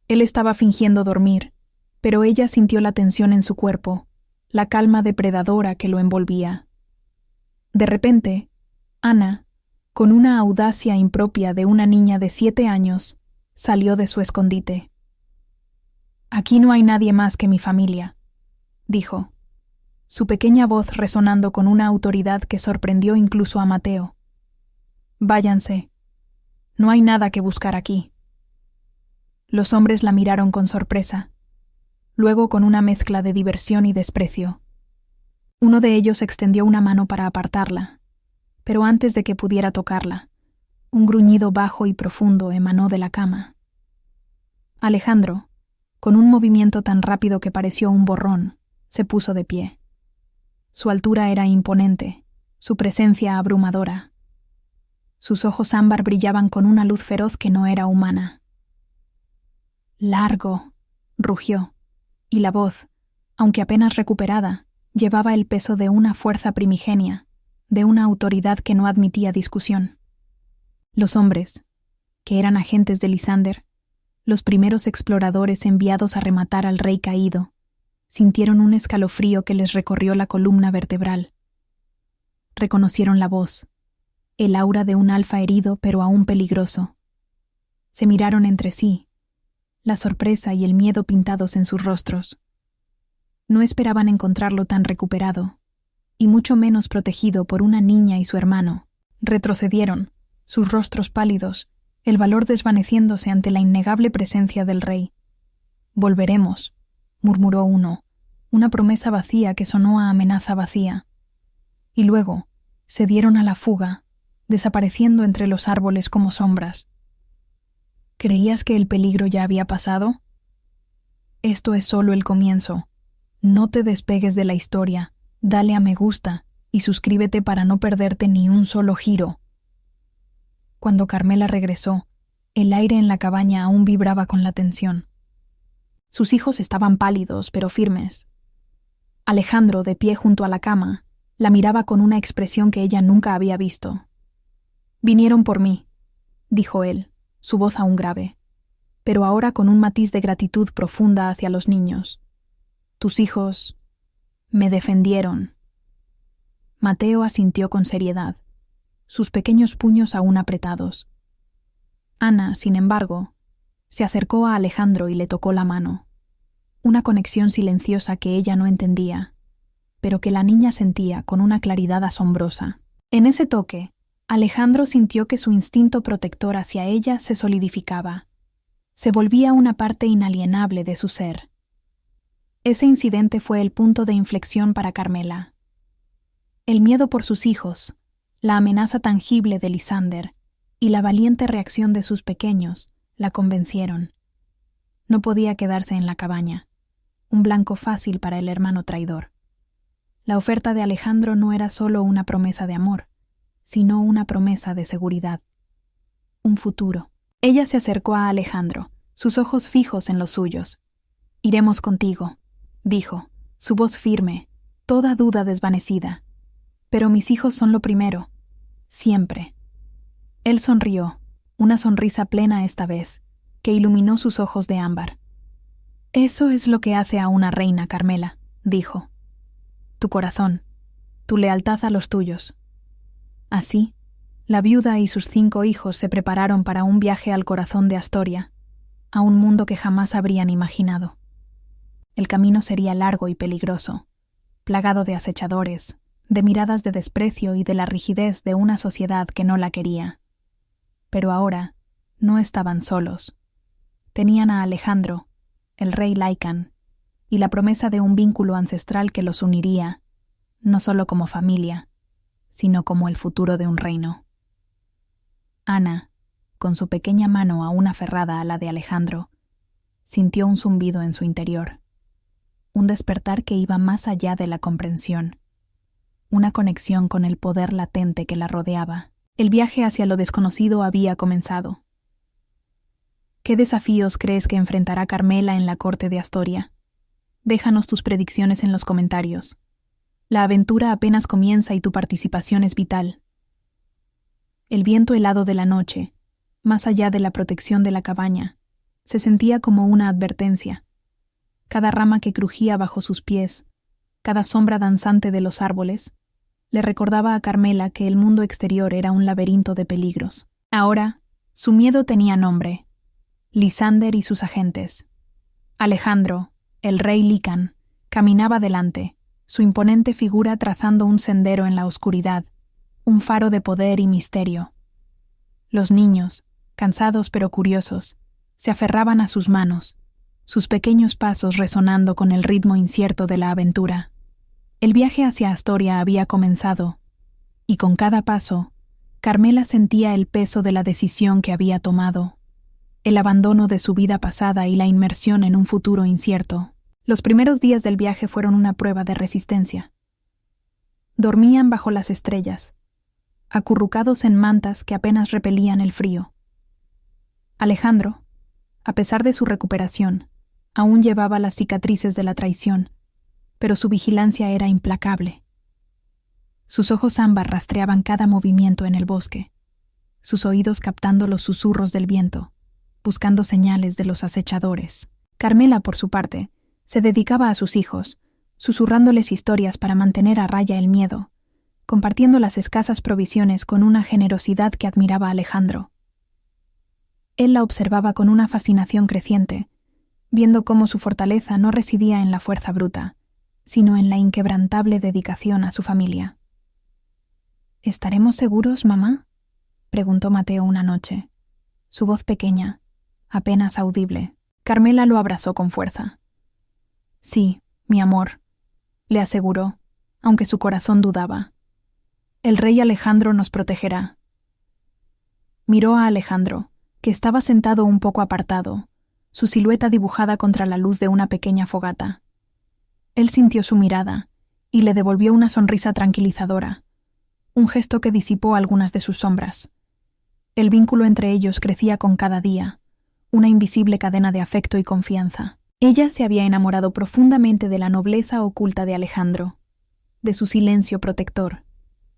Él estaba fingiendo dormir, pero ella sintió la tensión en su cuerpo, la calma depredadora que lo envolvía. De repente, Ana, con una audacia impropia de una niña de 7 años, salió de su escondite. «Aquí no hay nadie más que mi familia», dijo, su pequeña voz resonando con una autoridad que sorprendió incluso a Mateo. «Váyanse. No hay nada que buscar aquí». Los hombres la miraron con sorpresa, luego con una mezcla de diversión y desprecio. Uno de ellos extendió una mano para apartarla, pero antes de que pudiera tocarla, un gruñido bajo y profundo emanó de la cama. Alejandro, con un movimiento tan rápido que pareció un borrón, se puso de pie. Su altura era imponente, su presencia abrumadora. Sus ojos ámbar brillaban con una luz feroz que no era humana. «Largo», rugió, y la voz, aunque apenas recuperada, llevaba el peso de una fuerza primigenia, de una autoridad que no admitía discusión. Los hombres, que eran agentes de Lysander, los primeros exploradores enviados a rematar al rey caído, sintieron un escalofrío que les recorrió la columna vertebral. Reconocieron la voz, el aura de un alfa herido pero aún peligroso. Se miraron entre sí, la sorpresa y el miedo pintados en sus rostros. No esperaban encontrarlo tan recuperado, y mucho menos protegido por una niña y su hermano. Retrocedieron, sus rostros pálidos, el valor desvaneciéndose ante la innegable presencia del rey. «Volveremos», murmuró uno, una promesa vacía que sonó a amenaza vacía. Y luego se dieron a la fuga, desapareciendo entre los árboles como sombras. ¿Creías que el peligro ya había pasado? Esto es solo el comienzo. No te despegues de la historia, dale a me gusta y suscríbete para no perderte ni un solo giro. Cuando Carmela regresó, el aire en la cabaña aún vibraba con la tensión. Sus hijos estaban pálidos pero firmes. Alejandro, de pie junto a la cama, la miraba con una expresión que ella nunca había visto. «Vinieron por mí», dijo él, su voz aún grave, pero ahora con un matiz de gratitud profunda hacia los niños. «Tus hijos me defendieron». Mateo asintió con seriedad, sus pequeños puños aún apretados. Ana, sin embargo, se acercó a Alejandro y le tocó la mano. Una conexión silenciosa que ella no entendía, pero que la niña sentía con una claridad asombrosa. En ese toque, Alejandro sintió que su instinto protector hacia ella se solidificaba. Se volvía una parte inalienable de su ser. Ese incidente fue el punto de inflexión para Carmela. El miedo por sus hijos, la amenaza tangible de Lysander y la valiente reacción de sus pequeños la convencieron. No podía quedarse en la cabaña, un blanco fácil para el hermano traidor. La oferta de Alejandro no era solo una promesa de amor, sino una promesa de seguridad. Un futuro. Ella se acercó a Alejandro, sus ojos fijos en los suyos. «Iremos contigo», dijo, su voz firme, toda duda desvanecida. «Pero mis hijos son lo primero, siempre». Él sonrió, una sonrisa plena esta vez, que iluminó sus ojos de ámbar. «Eso es lo que hace a una reina, Carmela», dijo. «Tu corazón, tu lealtad a los tuyos». Así, la viuda y sus 5 hijos se prepararon para un viaje al corazón de Astoria, a un mundo que jamás habrían imaginado. El camino sería largo y peligroso, plagado de acechadores, de miradas de desprecio y de la rigidez de una sociedad que no la quería. Pero ahora no estaban solos. Tenían a Alejandro, el rey Lycan, y la promesa de un vínculo ancestral que los uniría, no solo como familia, sino como el futuro de un reino. Ana, con su pequeña mano aún aferrada a la de Alejandro, sintió un zumbido en su interior, un despertar que iba más allá de la comprensión, una conexión con el poder latente que la rodeaba. El viaje hacia lo desconocido había comenzado. ¿Qué desafíos crees que enfrentará Carmela en la corte de Astoria? Déjanos tus predicciones en los comentarios. La aventura apenas comienza y tu participación es vital. El viento helado de la noche, más allá de la protección de la cabaña, se sentía como una advertencia. Cada rama que crujía bajo sus pies, cada sombra danzante de los árboles, le recordaba a Carmela que el mundo exterior era un laberinto de peligros. Ahora, su miedo tenía nombre: Lysander y sus agentes. Alejandro, el rey Lycan, caminaba delante, su imponente figura trazando un sendero en la oscuridad, un faro de poder y misterio. Los niños, cansados pero curiosos, se aferraban a sus manos, sus pequeños pasos resonando con el ritmo incierto de la aventura. El viaje hacia Astoria había comenzado, y con cada paso, Carmela sentía el peso de la decisión que había tomado, el abandono de su vida pasada y la inmersión en un futuro incierto. Los primeros días del viaje fueron una prueba de resistencia. Dormían bajo las estrellas, acurrucados en mantas que apenas repelían el frío. Alejandro, a pesar de su recuperación, aún llevaba las cicatrices de la traición, pero su vigilancia era implacable. Sus ojos ámbar rastreaban cada movimiento en el bosque. sus oídos captando los susurros del viento, buscando señales de los acechadores. Carmela, por su parte, se dedicaba a sus hijos, susurrándoles historias para mantener a raya el miedo, compartiendo las escasas provisiones con una generosidad que admiraba a Alejandro. Él la observaba con una fascinación creciente, viendo cómo su fortaleza no residía en la fuerza bruta, sino en la inquebrantable dedicación a su familia. ¿Estaremos seguros, mamá?, preguntó Mateo una noche, su voz pequeña, apenas audible. Carmela lo abrazó con fuerza. Sí, mi amor, le aseguró, aunque su corazón dudaba. El rey Alejandro nos protegerá. Miró a Alejandro, que estaba sentado un poco apartado, su silueta dibujada contra la luz de una pequeña fogata. Él sintió su mirada y le devolvió una sonrisa tranquilizadora, un gesto que disipó algunas de sus sombras. El vínculo entre ellos crecía con cada día, una invisible cadena de afecto y confianza. Ella se había enamorado profundamente de la nobleza oculta de Alejandro, de su silencio protector,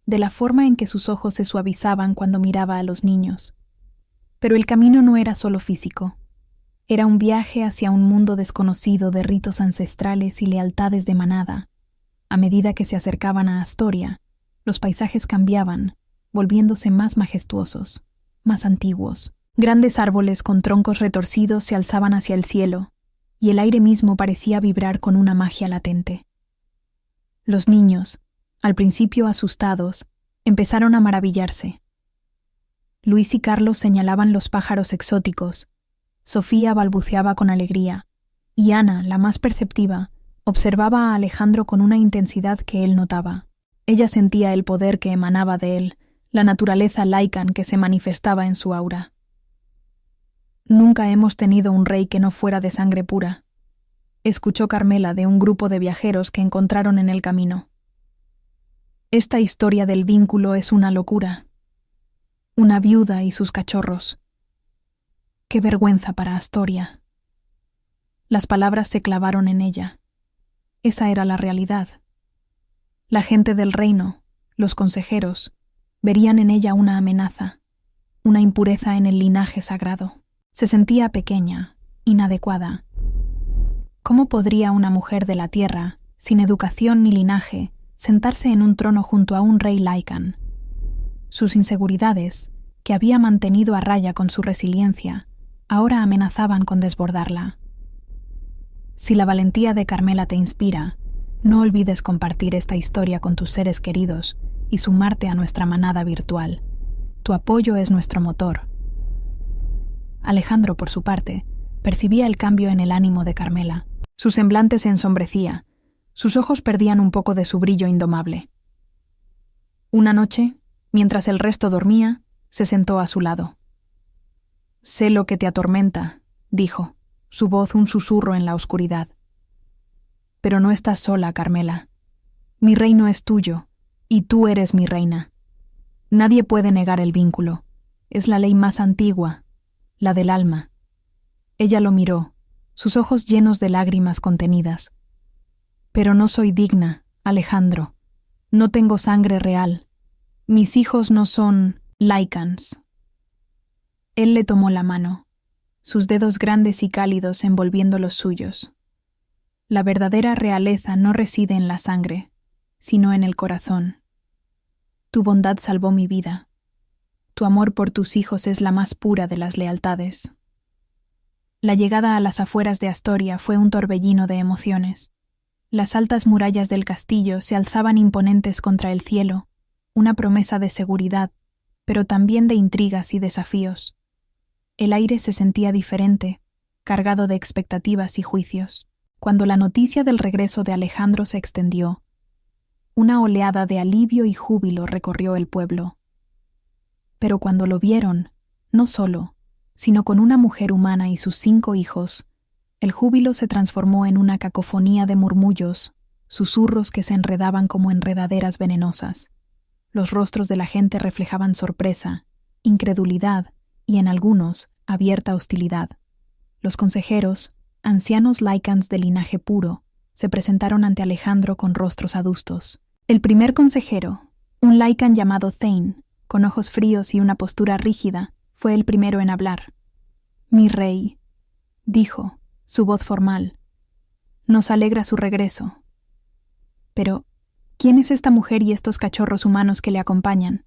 de la forma en que sus ojos se suavizaban cuando miraba a los niños. Pero el camino no era solo físico. Era un viaje hacia un mundo desconocido de ritos ancestrales y lealtades de manada. A medida que se acercaban a Astoria, los paisajes cambiaban, volviéndose más majestuosos, más antiguos. Grandes árboles con troncos retorcidos se alzaban hacia el cielo, y el aire mismo parecía vibrar con una magia latente. Los niños, al principio asustados, empezaron a maravillarse. Luis y Carlos señalaban los pájaros exóticos, Sofía balbuceaba con alegría, y Ana, la más perceptiva, observaba a Alejandro con una intensidad que él notaba. Ella sentía el poder que emanaba de él, la naturaleza Lycan que se manifestaba en su aura. Nunca hemos tenido un rey que no fuera de sangre pura, escuchó Carmela de un grupo de viajeros que encontraron en el camino. Esta historia del vínculo es una locura. Una viuda y sus cachorros. ¡Qué vergüenza para Astoria! Las palabras se clavaron en ella. Esa era la realidad. La gente del reino, los consejeros, verían en ella una amenaza, una impureza en el linaje sagrado. Se sentía pequeña, inadecuada. ¿Cómo podría una mujer de la tierra, sin educación ni linaje, sentarse en un trono junto a un rey Lycan? Sus inseguridades, que había mantenido a raya con su resiliencia, ahora amenazaban con desbordarla. Si la valentía de Carmela te inspira, no olvides compartir esta historia con tus seres queridos y sumarte a nuestra manada virtual. Tu apoyo es nuestro motor. Alejandro, por su parte, percibía el cambio en el ánimo de Carmela. Su semblante se ensombrecía, sus ojos perdían un poco de su brillo indomable. Una noche, mientras el resto dormía, se sentó a su lado. «Sé lo que te atormenta», dijo, su voz un susurro en la oscuridad. «Pero no estás sola, Carmela. Mi reino es tuyo, y tú eres mi reina. Nadie puede negar el vínculo. Es la ley más antigua, la del alma». Ella lo miró, sus ojos llenos de lágrimas contenidas. «Pero no soy digna, Alejandro. No tengo sangre real. Mis hijos no son Lycans». Él le tomó la mano, sus dedos grandes y cálidos envolviendo los suyos. La verdadera realeza no reside en la sangre, sino en el corazón. Tu bondad salvó mi vida. Tu amor por tus hijos es la más pura de las lealtades. La llegada a las afueras de Astoria fue un torbellino de emociones. Las altas murallas del castillo se alzaban imponentes contra el cielo, una promesa de seguridad, pero también de intrigas y desafíos. El aire se sentía diferente, cargado de expectativas y juicios. Cuando la noticia del regreso de Alejandro se extendió, una oleada de alivio y júbilo recorrió el pueblo. Pero cuando lo vieron, no solo, sino con una mujer humana y sus 5 hijos, el júbilo se transformó en una cacofonía de murmullos, susurros que se enredaban como enredaderas venenosas. Los rostros de la gente reflejaban sorpresa, incredulidad y, en algunos, abierta hostilidad. Los consejeros, ancianos Lycans de linaje puro, se presentaron ante Alejandro con rostros adustos. El primer consejero, un Lycan llamado Thane, con ojos fríos y una postura rígida, fue el primero en hablar. «Mi rey», dijo, su voz formal, «nos alegra su regreso. Pero, ¿quién es esta mujer y estos cachorros humanos que le acompañan?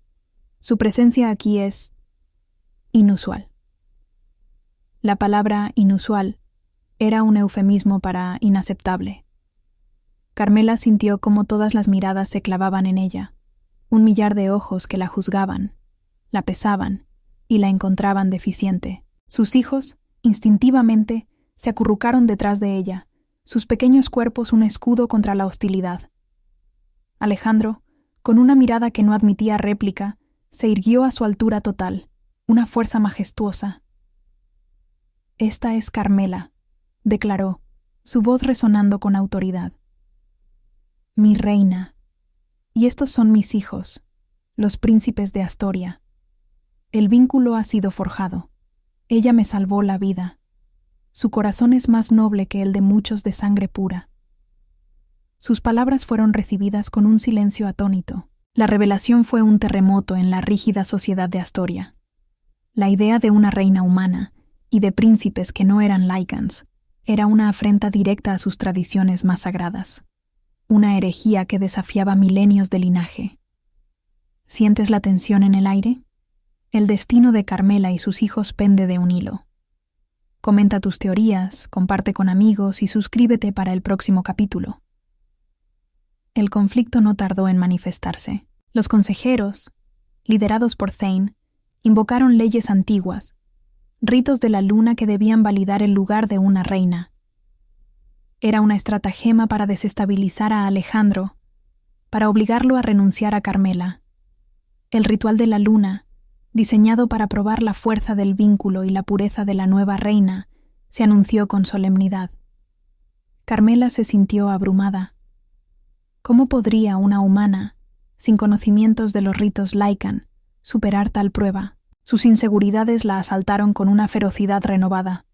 Su presencia aquí es inusual». La palabra inusual era un eufemismo para inaceptable. Carmela sintió cómo todas las miradas se clavaban en ella, un millar de ojos que la juzgaban, la pesaban y la encontraban deficiente. Sus hijos, instintivamente, se acurrucaron detrás de ella, sus pequeños cuerpos un escudo contra la hostilidad. Alejandro, con una mirada que no admitía réplica, se irguió a su altura total, una fuerza majestuosa. «Esta es Carmela», declaró, su voz resonando con autoridad. «Mi reina. Y estos son mis hijos, los príncipes de Astoria. El vínculo ha sido forjado. Ella me salvó la vida. Su corazón es más noble que el de muchos de sangre pura». Sus palabras fueron recibidas con un silencio atónito. La revelación fue un terremoto en la rígida sociedad de Astoria. La idea de una reina humana y de príncipes que no eran Lycans era una afrenta directa a sus tradiciones más sagradas, una herejía que desafiaba milenios de linaje. ¿Sientes la tensión en el aire? El destino de Carmela y sus hijos pende de un hilo. Comenta tus teorías, comparte con amigos y suscríbete para el próximo capítulo. El conflicto no tardó en manifestarse. Los consejeros, liderados por Thane, invocaron leyes antiguas, ritos de la luna que debían validar el lugar de una reina. Era una estratagema para desestabilizar a Alejandro, para obligarlo a renunciar a Carmela. El ritual de la luna, diseñado para probar la fuerza del vínculo y la pureza de la nueva reina, se anunció con solemnidad. Carmela se sintió abrumada. ¿Cómo podría una humana, sin conocimientos de los ritos Lycan, superar tal prueba? Sus inseguridades la asaltaron con una ferocidad renovada.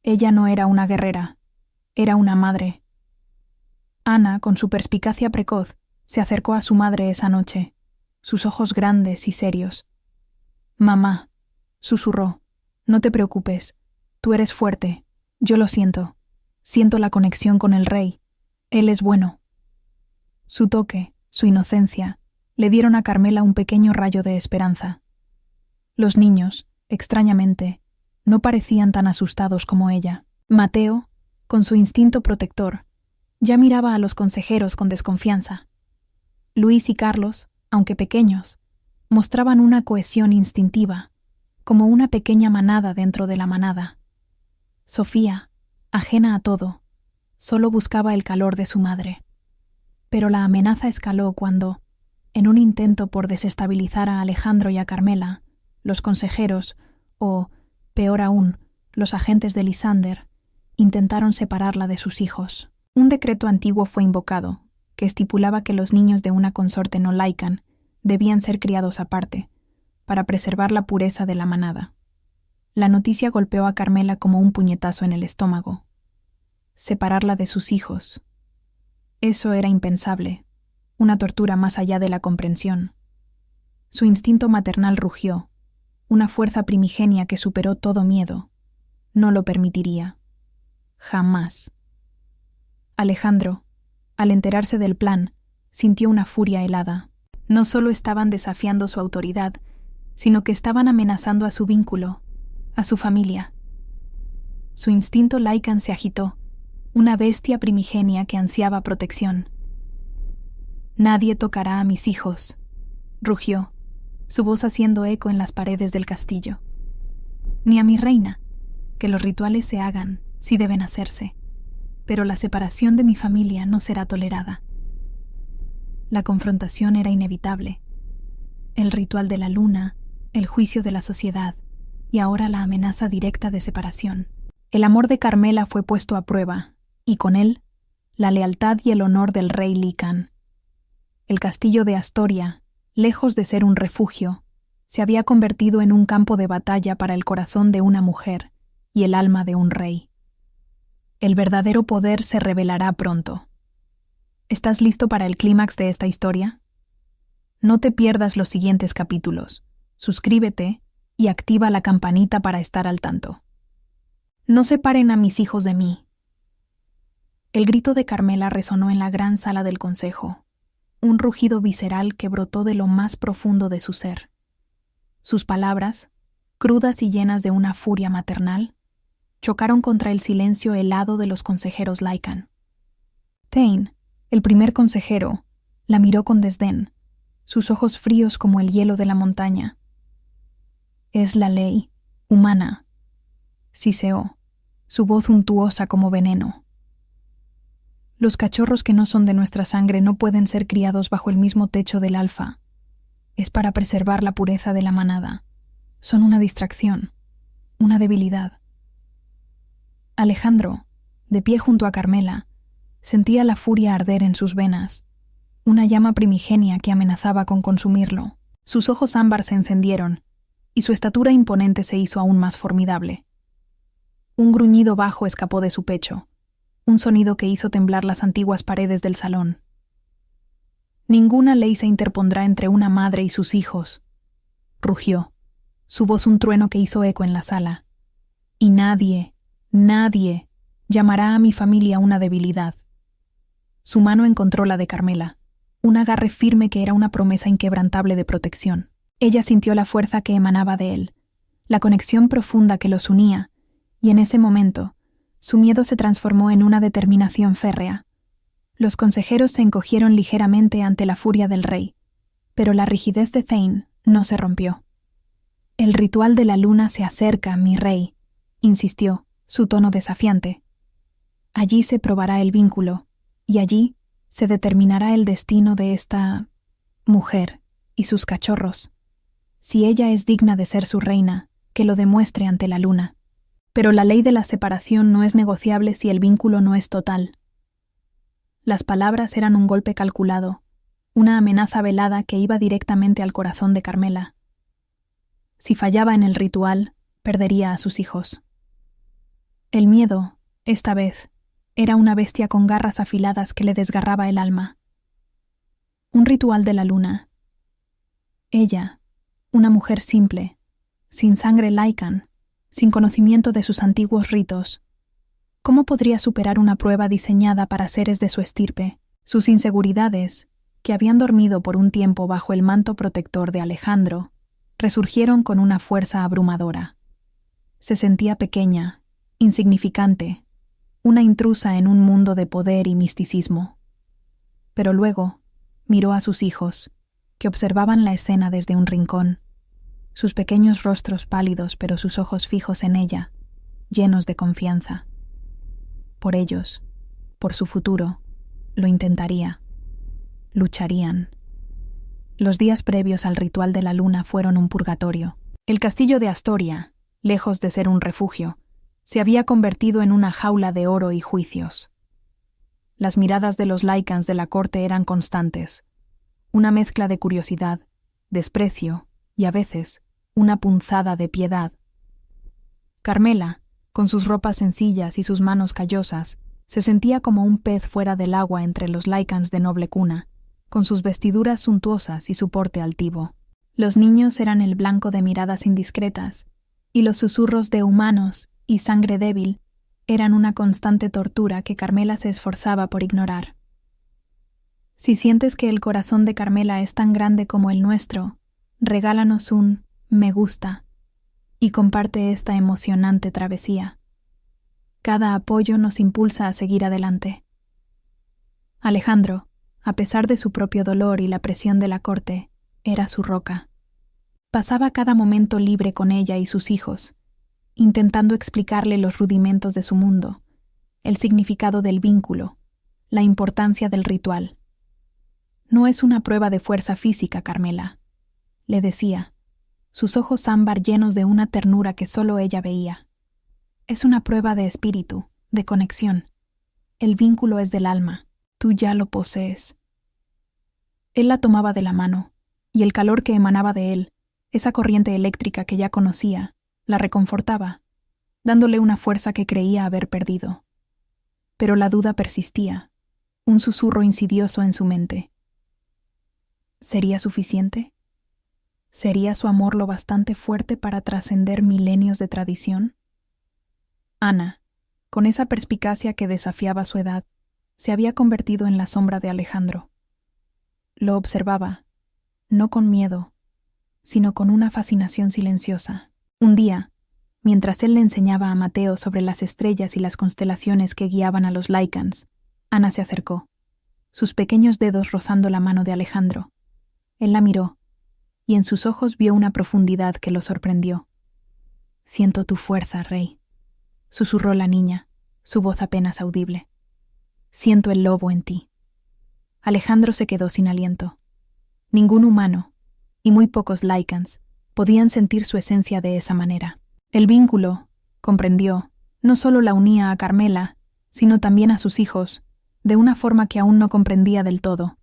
Ella no era una guerrera, era una madre. Ana, con su perspicacia precoz, se acercó a su madre esa noche, sus ojos grandes y serios. «Mamá», susurró, «no te preocupes, tú eres fuerte, yo lo siento. Siento la conexión con el rey, él es bueno». Su toque, su inocencia, le dieron a Carmela un pequeño rayo de esperanza. Los niños, extrañamente, no parecían tan asustados como ella. Mateo, con su instinto protector, ya miraba a los consejeros con desconfianza. Luis y Carlos, aunque pequeños, mostraban una cohesión instintiva, como una pequeña manada dentro de la manada. Sofía, ajena a todo, solo buscaba el calor de su madre. Pero la amenaza escaló cuando, en un intento por desestabilizar a Alejandro y a Carmela, los consejeros, o, peor aún, los agentes de Lysander, intentaron separarla de sus hijos. Un decreto antiguo fue invocado, que estipulaba que los niños de una consorte no Lycan debían ser criados aparte, para preservar la pureza de la manada. La noticia golpeó a Carmela como un puñetazo en el estómago. Separarla de sus hijos. Eso era impensable, una tortura más allá de la comprensión. Su instinto maternal rugió, una fuerza primigenia que superó todo miedo. No lo permitiría. Jamás. Alejandro, al enterarse del plan, sintió una furia helada. No solo estaban desafiando su autoridad, sino que estaban amenazando a su vínculo, a su familia. Su instinto Lycan se agitó, una bestia primigenia que ansiaba protección. «Nadie tocará a mis hijos», rugió, su voz haciendo eco en las paredes del castillo. «Ni a mi reina, que los rituales se hagan, si deben hacerse, pero la separación de mi familia no será tolerada». La confrontación era inevitable. El ritual de la luna, el juicio de la sociedad, y ahora la amenaza directa de separación. El amor de Carmela fue puesto a prueba, y con él, la lealtad y el honor del rey Lycan. El castillo de Astoria, lejos de ser un refugio, se había convertido en un campo de batalla para el corazón de una mujer y el alma de un rey. El verdadero poder se revelará pronto. ¿Estás listo para el clímax de esta historia? No te pierdas los siguientes capítulos. Suscríbete y activa la campanita para estar al tanto. No separen a mis hijos de mí. El grito de Carmela resonó en la gran sala del consejo, un rugido visceral que brotó de lo más profundo de su ser. Sus palabras, crudas y llenas de una furia maternal, chocaron contra el silencio helado de los consejeros Lycan. Thane, el primer consejero, la miró con desdén, sus ojos fríos como el hielo de la montaña. Es la ley, humana, siseó, su voz untuosa como veneno. Los cachorros que no son de nuestra sangre no pueden ser criados bajo el mismo techo del alfa. Es para preservar la pureza de la manada. Son una distracción, una debilidad. Alejandro, de pie junto a Carmela, sentía la furia arder en sus venas, una llama primigenia que amenazaba con consumirlo. Sus ojos ámbar se encendieron, y su estatura imponente se hizo aún más formidable. Un gruñido bajo escapó de su pecho, un sonido que hizo temblar las antiguas paredes del salón. Ninguna ley se interpondrá entre una madre y sus hijos, rugió, su voz un trueno que hizo eco en la sala. Y nadie llamará a mi familia una debilidad. Su mano encontró la de Carmela, un agarre firme que era una promesa inquebrantable de protección. Ella sintió la fuerza que emanaba de él, la conexión profunda que los unía, y en ese momento, su miedo se transformó en una determinación férrea. Los consejeros se encogieron ligeramente ante la furia del rey, pero la rigidez de Thane no se rompió. El ritual de la luna se acerca, mi rey, insistió, su tono desafiante. Allí se probará el vínculo, y allí se determinará el destino de esta mujer y sus cachorros. Si ella es digna de ser su reina, que lo demuestre ante la luna. Pero la ley de la separación no es negociable si el vínculo no es total. Las palabras eran un golpe calculado, una amenaza velada que iba directamente al corazón de Carmela. Si fallaba en el ritual, perdería a sus hijos. El miedo, esta vez, era una bestia con garras afiladas que le desgarraba el alma. Un ritual de la luna. Ella, una mujer simple, sin sangre Lycan, sin conocimiento de sus antiguos ritos, ¿cómo podría superar una prueba diseñada para seres de su estirpe? Sus inseguridades, que habían dormido por un tiempo bajo el manto protector de Alejandro, resurgieron con una fuerza abrumadora. Se sentía pequeña, insignificante, una intrusa en un mundo de poder y misticismo. Pero luego miró a sus hijos, que observaban la escena desde un rincón, sus pequeños rostros pálidos pero sus ojos fijos en ella, llenos de confianza. Por ellos, por su futuro, lo intentaría. Lucharían. Los días previos al ritual de la luna fueron un purgatorio. El castillo de Astoria, lejos de ser un refugio, se había convertido en una jaula de oro y juicios. Las miradas de los Lycans de la corte eran constantes, una mezcla de curiosidad, desprecio y, a veces, una punzada de piedad. Carmela, con sus ropas sencillas y sus manos callosas, se sentía como un pez fuera del agua entre los Lycans de noble cuna, con sus vestiduras suntuosas y su porte altivo. Los niños eran el blanco de miradas indiscretas, y los susurros de humanos y sangre débil eran una constante tortura que Carmela se esforzaba por ignorar. Si sientes que el corazón de Carmela es tan grande como el nuestro, regálanos un me gusta y comparte esta emocionante travesía. Cada apoyo nos impulsa a seguir adelante. Alejandro, a pesar de su propio dolor y la presión de la corte, era su roca. Pasaba cada momento libre con ella y sus hijos, intentando explicarle los rudimentos de su mundo, el significado del vínculo, la importancia del ritual. No es una prueba de fuerza física, Carmela, le decía, sus ojos ámbar llenos de una ternura que solo ella veía. Es una prueba de espíritu, de conexión. El vínculo es del alma, tú ya lo posees. Él la tomaba de la mano, y el calor que emanaba de él, esa corriente eléctrica que ya conocía, la reconfortaba, dándole una fuerza que creía haber perdido. Pero la duda persistía, un susurro insidioso en su mente. ¿Sería suficiente? ¿Sería su amor lo bastante fuerte para trascender milenios de tradición? Ana, con esa perspicacia que desafiaba su edad, se había convertido en la sombra de Alejandro. Lo observaba, no con miedo, sino con una fascinación silenciosa. Un día, mientras él le enseñaba a Mateo sobre las estrellas y las constelaciones que guiaban a los Lycans, Ana se acercó, sus pequeños dedos rozando la mano de Alejandro. Él la miró, y en sus ojos vio una profundidad que lo sorprendió. «Siento tu fuerza, Rey», susurró la niña, su voz apenas audible. «Siento el lobo en ti». Alejandro se quedó sin aliento. Ningún humano, y muy pocos Lycans, podían sentir su esencia de esa manera. El vínculo, comprendió, no solo la unía a Carmela, sino también a sus hijos, de una forma que aún no comprendía del todo.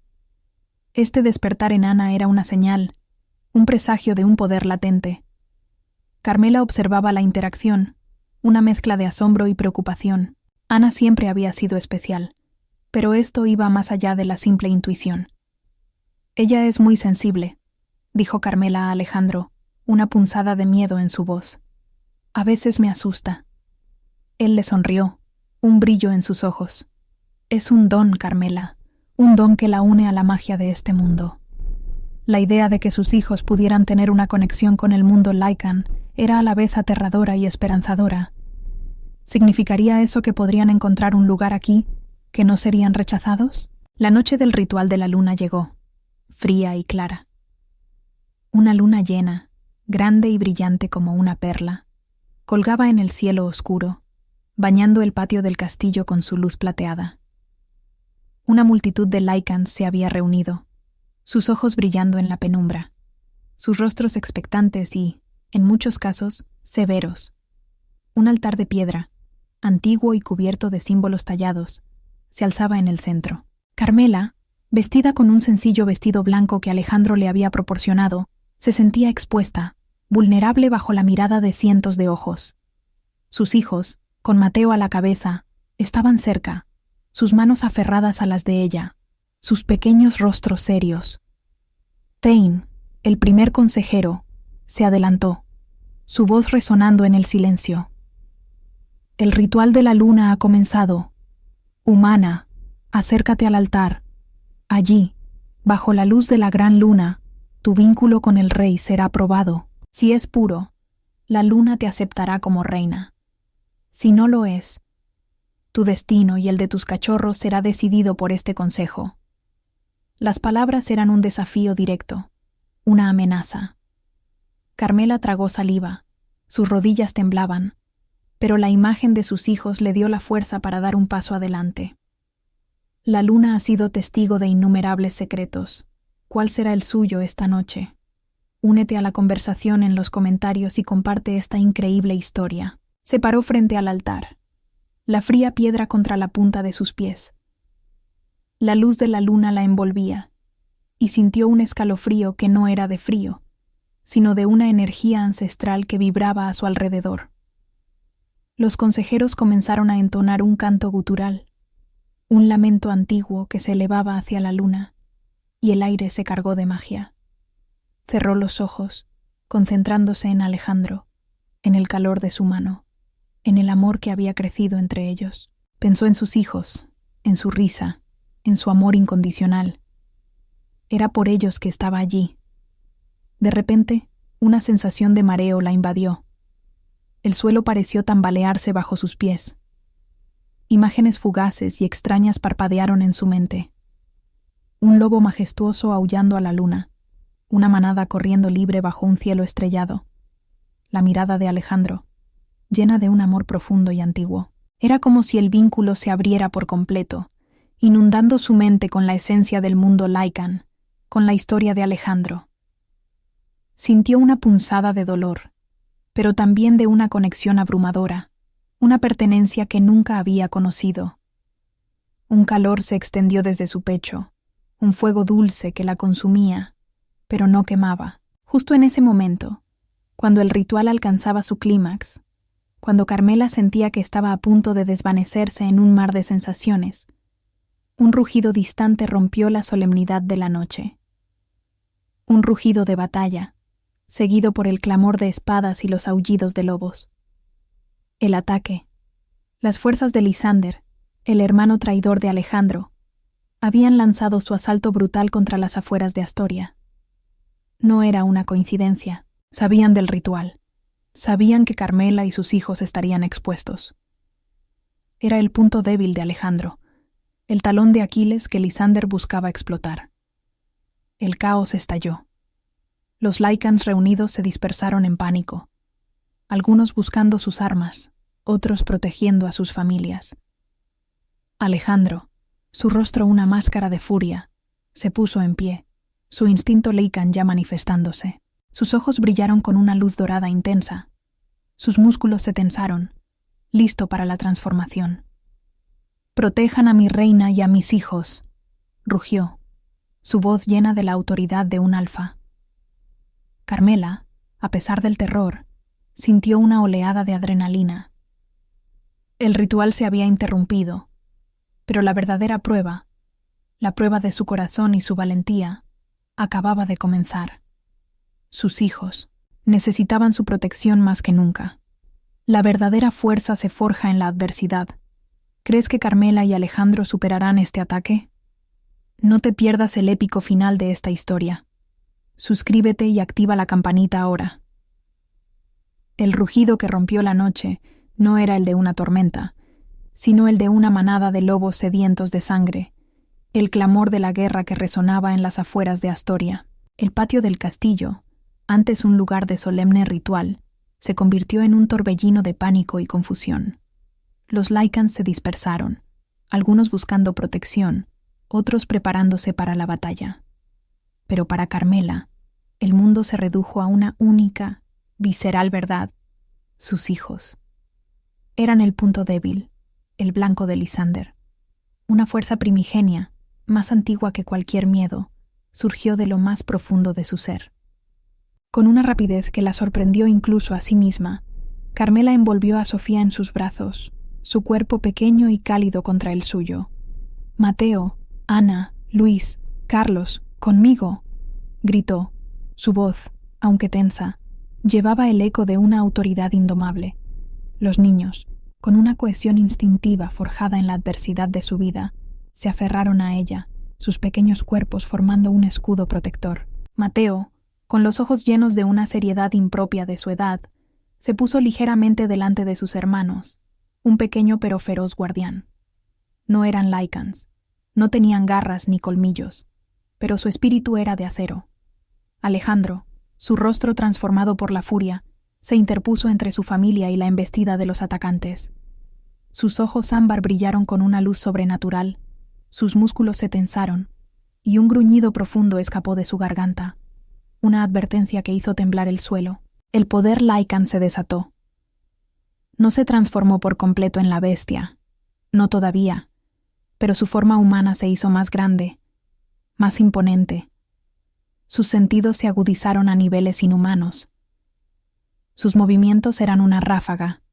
Este despertar en Ana era una señal, un presagio de un poder latente. Carmela observaba la interacción, una mezcla de asombro y preocupación. Ana siempre había sido especial, pero esto iba más allá de la simple intuición. «Ella es muy sensible», dijo Carmela a Alejandro, una punzada de miedo en su voz. «A veces me asusta». Él le sonrió, un brillo en sus ojos. «Es un don, Carmela, un don que la une a la magia de este mundo». La idea de que sus hijos pudieran tener una conexión con el mundo Lycan era a la vez aterradora y esperanzadora. ¿Significaría eso que podrían encontrar un lugar aquí, que no serían rechazados? La noche del ritual de la luna llegó, fría y clara. Una luna llena, grande y brillante como una perla, colgaba en el cielo oscuro, bañando el patio del castillo con su luz plateada. Una multitud de Lycans se había reunido, sus ojos brillando en la penumbra, sus rostros expectantes y, en muchos casos, severos. Un altar de piedra, antiguo y cubierto de símbolos tallados, se alzaba en el centro. Carmela, vestida con un sencillo vestido blanco que Alejandro le había proporcionado, se sentía expuesta, vulnerable bajo la mirada de cientos de ojos. Sus hijos, con Mateo a la cabeza, estaban cerca, sus manos aferradas a las de ella, sus pequeños rostros serios. Thane, el primer consejero, se adelantó, su voz resonando en el silencio. «El ritual de la luna ha comenzado. Humana, acércate al altar. Allí, bajo la luz de la gran luna, tu vínculo con el rey será probado. Si es puro, la luna te aceptará como reina. Si no lo es, tu destino y el de tus cachorros será decidido por este consejo». Las palabras eran un desafío directo, una amenaza. Carmela tragó saliva, sus rodillas temblaban, pero la imagen de sus hijos le dio la fuerza para dar un paso adelante. La luna ha sido testigo de innumerables secretos. ¿Cuál será el suyo esta noche? Únete a la conversación en los comentarios y comparte esta increíble historia. Se paró frente al altar, la fría piedra contra la punta de sus pies. La luz de la luna la envolvía, y sintió un escalofrío que no era de frío, sino de una energía ancestral que vibraba a su alrededor. Los consejeros comenzaron a entonar un canto gutural, un lamento antiguo que se elevaba hacia la luna, y el aire se cargó de magia. Cerró los ojos, concentrándose en Alejandro, en el calor de su mano, en el amor que había crecido entre ellos. Pensó en sus hijos, en su risa, en su amor incondicional. Era por ellos que estaba allí. De repente, una sensación de mareo la invadió. El suelo pareció tambalearse bajo sus pies. Imágenes fugaces y extrañas parpadearon en su mente. Un lobo majestuoso aullando a la luna, una manada corriendo libre bajo un cielo estrellado. La mirada de Alejandro, llena de un amor profundo y antiguo. Era como si el vínculo se abriera por completo, inundando su mente con la esencia del mundo Lycan, con la historia de Alejandro. Sintió una punzada de dolor, pero también de una conexión abrumadora, una pertenencia que nunca había conocido. Un calor se extendió desde su pecho, un fuego dulce que la consumía, pero no quemaba. Justo en ese momento, cuando el ritual alcanzaba su clímax, cuando Carmela sentía que estaba a punto de desvanecerse en un mar de sensaciones, un rugido distante rompió la solemnidad de la noche. Un rugido de batalla, seguido por el clamor de espadas y los aullidos de lobos. El ataque. Las fuerzas de Lysander, el hermano traidor de Alejandro, habían lanzado su asalto brutal contra las afueras de Astoria. No era una coincidencia. Sabían del ritual. Sabían que Carmela y sus hijos estarían expuestos. Era el punto débil de Alejandro, el talón de Aquiles que Lysander buscaba explotar. El caos estalló. Los Lycans reunidos se dispersaron en pánico, algunos buscando sus armas, otros protegiendo a sus familias. Alejandro, su rostro una máscara de furia, se puso en pie, su instinto Lycan ya manifestándose. Sus ojos brillaron con una luz dorada intensa. Sus músculos se tensaron, listo para la transformación. «Protejan a mi reina y a mis hijos», rugió, su voz llena de la autoridad de un alfa. Carmela, a pesar del terror, sintió una oleada de adrenalina. El ritual se había interrumpido, pero la verdadera prueba, la prueba de su corazón y su valentía, acababa de comenzar. Sus hijos necesitaban su protección más que nunca. La verdadera fuerza se forja en la adversidad. ¿Crees que Carmela y Alejandro superarán este ataque? No te pierdas el épico final de esta historia. Suscríbete y activa la campanita ahora. El rugido que rompió la noche no era el de una tormenta, sino el de una manada de lobos sedientos de sangre, el clamor de la guerra que resonaba en las afueras de Astoria. El patio del castillo, antes un lugar de solemne ritual, se convirtió en un torbellino de pánico y confusión. Los Lycans se dispersaron, algunos buscando protección, otros preparándose para la batalla. Pero para Carmela, el mundo se redujo a una única, visceral verdad: sus hijos. Eran el punto débil, el blanco de Lysander. Una fuerza primigenia, más antigua que cualquier miedo, surgió de lo más profundo de su ser. Con una rapidez que la sorprendió incluso a sí misma, Carmela envolvió a Sofía en sus brazos, su cuerpo pequeño y cálido contra el suyo. «Mateo, Ana, Luis, Carlos, conmigo», gritó. Su voz, aunque tensa, llevaba el eco de una autoridad indomable. Los niños, con una cohesión instintiva forjada en la adversidad de su vida, se aferraron a ella, sus pequeños cuerpos formando un escudo protector. Mateo, con los ojos llenos de una seriedad impropia de su edad, se puso ligeramente delante de sus hermanos, un pequeño pero feroz guardián. No eran Lycans, no tenían garras ni colmillos, pero su espíritu era de acero. Alejandro, su rostro transformado por la furia, se interpuso entre su familia y la embestida de los atacantes. Sus ojos ámbar brillaron con una luz sobrenatural, sus músculos se tensaron, y un gruñido profundo escapó de su garganta, una advertencia que hizo temblar el suelo. El poder Lycan se desató. No se transformó por completo en la bestia, no todavía, pero su forma humana se hizo más grande, más imponente. Sus sentidos se agudizaron a niveles inhumanos. Sus movimientos eran una ráfaga,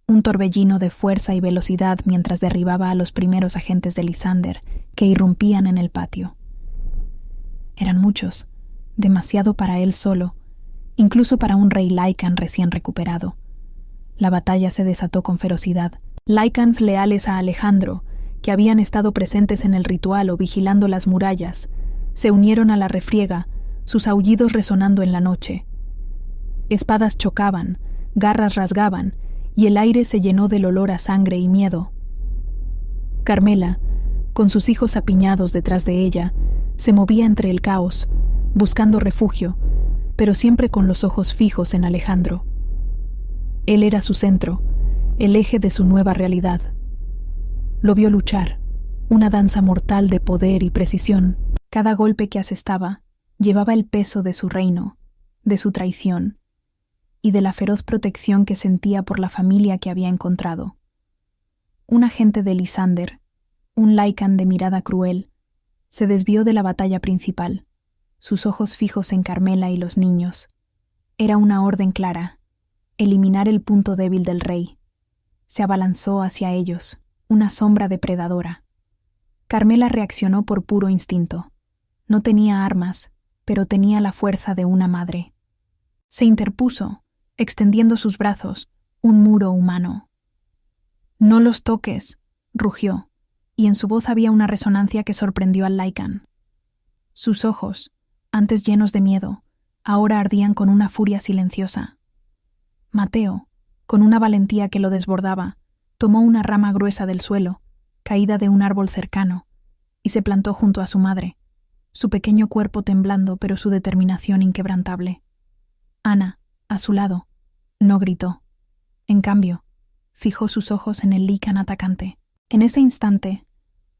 un torbellino de fuerza y velocidad mientras derribaba a los primeros agentes de Lysander que irrumpían en el patio. Eran muchos, demasiado para él solo, incluso para un rey Lycan recién recuperado. La batalla se desató con ferocidad. Lycans leales a Alejandro, que habían estado presentes en el ritual o vigilando las murallas, se unieron a la refriega, sus aullidos resonando en la noche. Espadas chocaban, garras rasgaban, y el aire se llenó del olor a sangre y miedo. Carmela, con sus hijos apiñados detrás de ella, se movía entre el caos, buscando refugio, pero siempre con los ojos fijos en Alejandro. Él era su centro, el eje de su nueva realidad. Lo vio luchar, una danza mortal de poder y precisión. Cada golpe que asestaba llevaba el peso de su reino, de su traición, y de la feroz protección que sentía por la familia que había encontrado. Un agente de Lysander, un Lycan de mirada cruel, se desvió de la batalla principal, sus ojos fijos en Carmela y los niños. Era una orden clara: eliminar el punto débil del rey. Se abalanzó hacia ellos, una sombra depredadora. Carmela reaccionó por puro instinto. No tenía armas, pero tenía la fuerza de una madre. Se interpuso, extendiendo sus brazos, un muro humano. «No los toques», rugió, y en su voz había una resonancia que sorprendió al Lycan. Sus ojos, antes llenos de miedo, ahora ardían con una furia silenciosa. Mateo, con una valentía que lo desbordaba, tomó una rama gruesa del suelo, caída de un árbol cercano, y se plantó junto a su madre, su pequeño cuerpo temblando pero su determinación inquebrantable. Ana, a su lado, no gritó. En cambio, fijó sus ojos en el Lycan atacante. En ese instante,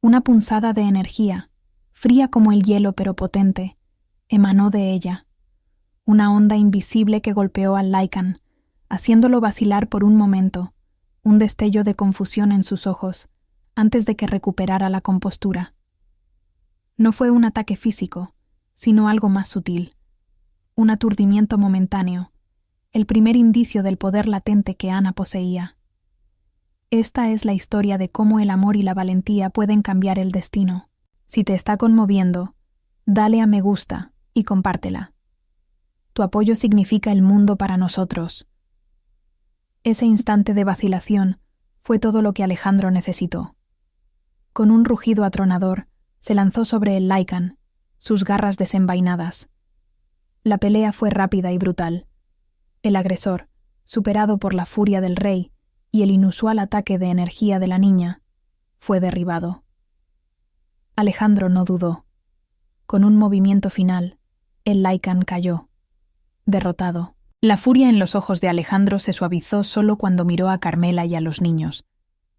una punzada de energía, fría como el hielo pero potente, emanó de ella. Una onda invisible que golpeó al Lycan, haciéndolo vacilar por un momento, un destello de confusión en sus ojos, antes de que recuperara la compostura. No fue un ataque físico, sino algo más sutil. Un aturdimiento momentáneo, el primer indicio del poder latente que Ana poseía. Esta es la historia de cómo el amor y la valentía pueden cambiar el destino. Si te está conmoviendo, dale a me gusta y compártela. Tu apoyo significa el mundo para nosotros. Ese instante de vacilación fue todo lo que Alejandro necesitó. Con un rugido atronador, se lanzó sobre el Lycan, sus garras desenvainadas. La pelea fue rápida y brutal. El agresor, superado por la furia del rey y el inusual ataque de energía de la niña, fue derribado. Alejandro no dudó. Con un movimiento final, el Lycan cayó, derrotado. La furia en los ojos de Alejandro se suavizó solo cuando miró a Carmela y a los niños,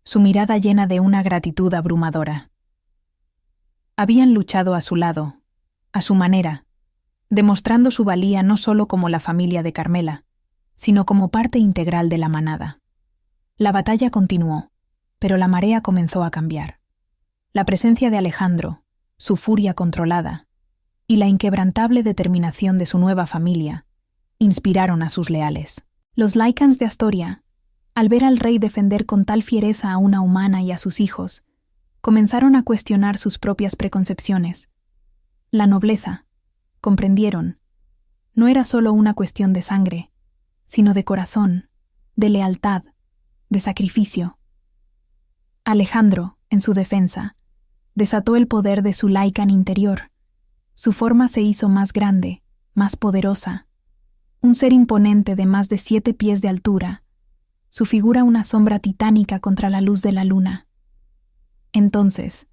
su mirada llena de una gratitud abrumadora. Habían luchado a su lado, a su manera, demostrando su valía no solo como la familia de Carmela, sino como parte integral de la manada. La batalla continuó, pero la marea comenzó a cambiar. La presencia de Alejandro, su furia controlada, y la inquebrantable determinación de su nueva familia, inspiraron a sus leales. Los Lycans de Astoria, al ver al rey defender con tal fiereza a una humana y a sus hijos, comenzaron a cuestionar sus propias preconcepciones. La nobleza, comprendieron, no era solo una cuestión de sangre, sino de corazón, de lealtad, de sacrificio. Alejandro, en su defensa, desató el poder de su Lycan interior. Su forma se hizo más grande, más poderosa. Un ser imponente de más de 7 pies de altura, su figura una sombra titánica contra la luz de la luna. Entonces,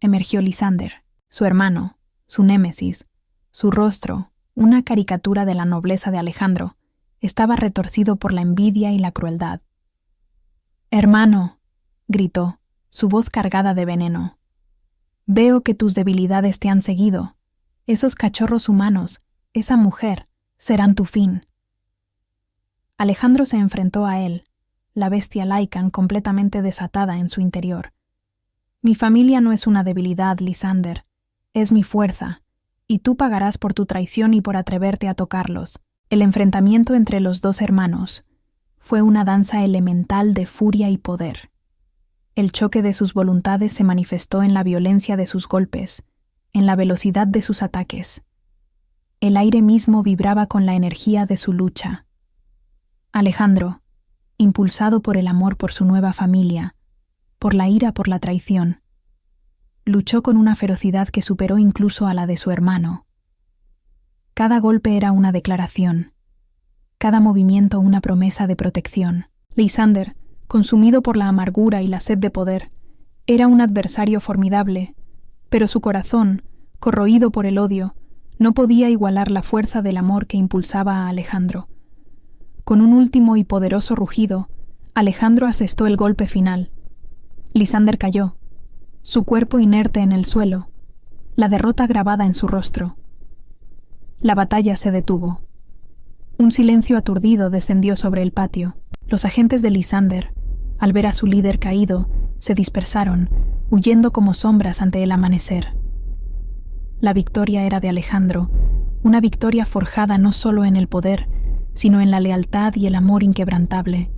emergió Lysander, su hermano, su némesis, su rostro, una caricatura de la nobleza de Alejandro, estaba retorcido por la envidia y la crueldad. «Hermano», gritó, su voz cargada de veneno, «veo que tus debilidades te han seguido. Esos cachorros humanos, esa mujer, serán tu fin». Alejandro se enfrentó a él, la bestia Lycan completamente desatada en su interior. «Mi familia no es una debilidad, Lysander, es mi fuerza, y tú pagarás por tu traición y por atreverte a tocarlos». El enfrentamiento entre los dos hermanos fue una danza elemental de furia y poder. El choque de sus voluntades se manifestó en la violencia de sus golpes, en la velocidad de sus ataques. El aire mismo vibraba con la energía de su lucha. Alejandro, impulsado por el amor por su nueva familia, por la ira por la traición, luchó con una ferocidad que superó incluso a la de su hermano. Cada golpe era una declaración, cada movimiento una promesa de protección. Lysander, consumido por la amargura y la sed de poder, era un adversario formidable, pero su corazón, corroído por el odio, no podía igualar la fuerza del amor que impulsaba a Alejandro. Con un último y poderoso rugido, Alejandro asestó el golpe final. Lysander cayó, su cuerpo inerte en el suelo, la derrota grabada en su rostro. La batalla se detuvo. Un silencio aturdido descendió sobre el patio. Los agentes de Lysander, al ver a su líder caído, se dispersaron, huyendo como sombras ante el amanecer. La victoria era de Alejandro, una victoria forjada no solo en el poder, sino en la lealtad y el amor inquebrantable.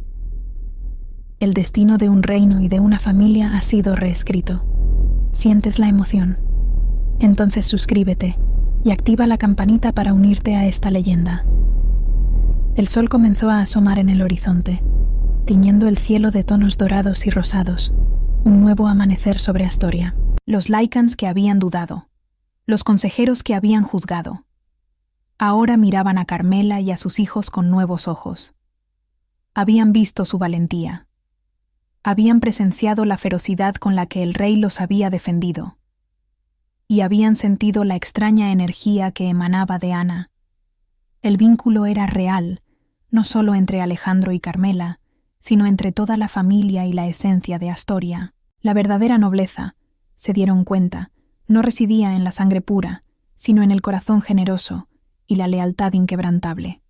El destino de un reino y de una familia ha sido reescrito. ¿Sientes la emoción? Entonces suscríbete y activa la campanita para unirte a esta leyenda. El sol comenzó a asomar en el horizonte, tiñendo el cielo de tonos dorados y rosados, un nuevo amanecer sobre Astoria. Los Lycans que habían dudado, los consejeros que habían juzgado, ahora miraban a Carmela y a sus hijos con nuevos ojos. Habían visto su valentía. Habían presenciado la ferocidad con la que el rey los había defendido. Y habían sentido la extraña energía que emanaba de Ana. El vínculo era real, no solo entre Alejandro y Carmela, sino entre toda la familia y la esencia de Astoria. La verdadera nobleza, se dieron cuenta, no residía en la sangre pura, sino en el corazón generoso y la lealtad inquebrantable.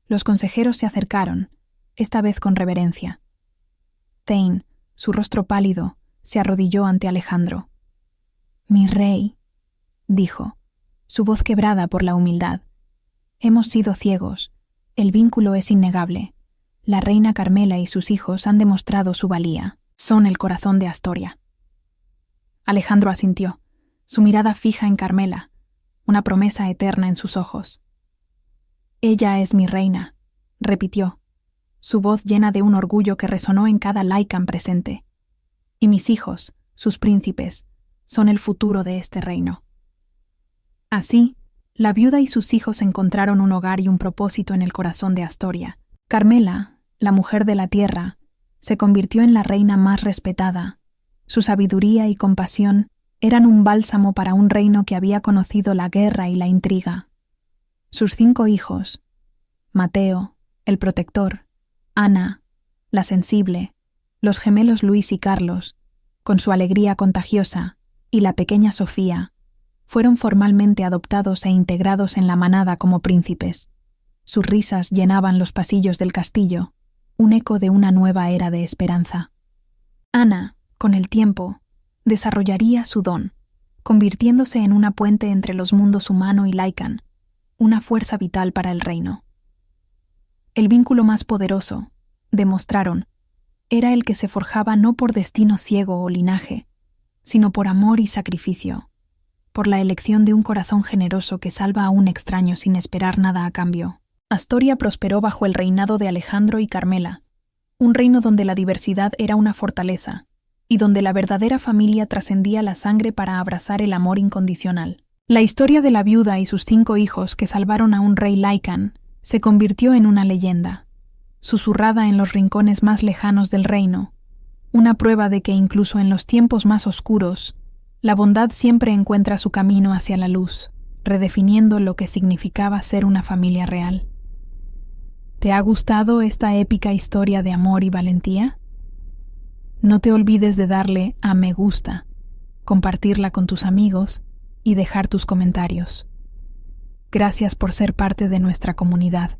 Los consejeros se acercaron, esta vez con reverencia. Thane, su rostro pálido, se arrodilló ante Alejandro. «Mi rey», dijo, su voz quebrada por la humildad. «Hemos sido ciegos. El vínculo es innegable. La reina Carmela y sus hijos han demostrado su valía. Son el corazón de Astoria». Alejandro asintió, su mirada fija en Carmela, una promesa eterna en sus ojos. «Ella es mi reina», repitió, su voz llena de un orgullo que resonó en cada Lycan presente. «Y mis hijos, sus príncipes, son el futuro de este reino». Así, la viuda y sus hijos encontraron un hogar y un propósito en el corazón de Astoria. Carmela, la mujer de la tierra, se convirtió en la reina más respetada. Su sabiduría y compasión eran un bálsamo para un reino que había conocido la guerra y la intriga. Sus 5 hijos, Mateo, el protector, Ana, la sensible, los gemelos Luis y Carlos, con su alegría contagiosa, y la pequeña Sofía, fueron formalmente adoptados e integrados en la manada como príncipes. Sus risas llenaban los pasillos del castillo, un eco de una nueva era de esperanza. Ana, con el tiempo, desarrollaría su don, convirtiéndose en una puente entre los mundos humano y Lycan, una fuerza vital para el reino. El vínculo más poderoso, demostraron, era el que se forjaba no por destino ciego o linaje, sino por amor y sacrificio, por la elección de un corazón generoso que salva a un extraño sin esperar nada a cambio. Astoria prosperó bajo el reinado de Alejandro y Carmela, un reino donde la diversidad era una fortaleza, y donde la verdadera familia trascendía la sangre para abrazar el amor incondicional. La historia de la viuda y sus 5 hijos que salvaron a un rey Lycan se convirtió en una leyenda, susurrada en los rincones más lejanos del reino, una prueba de que incluso en los tiempos más oscuros, la bondad siempre encuentra su camino hacia la luz, redefiniendo lo que significaba ser una familia real. ¿Te ha gustado esta épica historia de amor y valentía? No te olvides de darle a me gusta, compartirla con tus amigos y dejar tus comentarios. Gracias por ser parte de nuestra comunidad.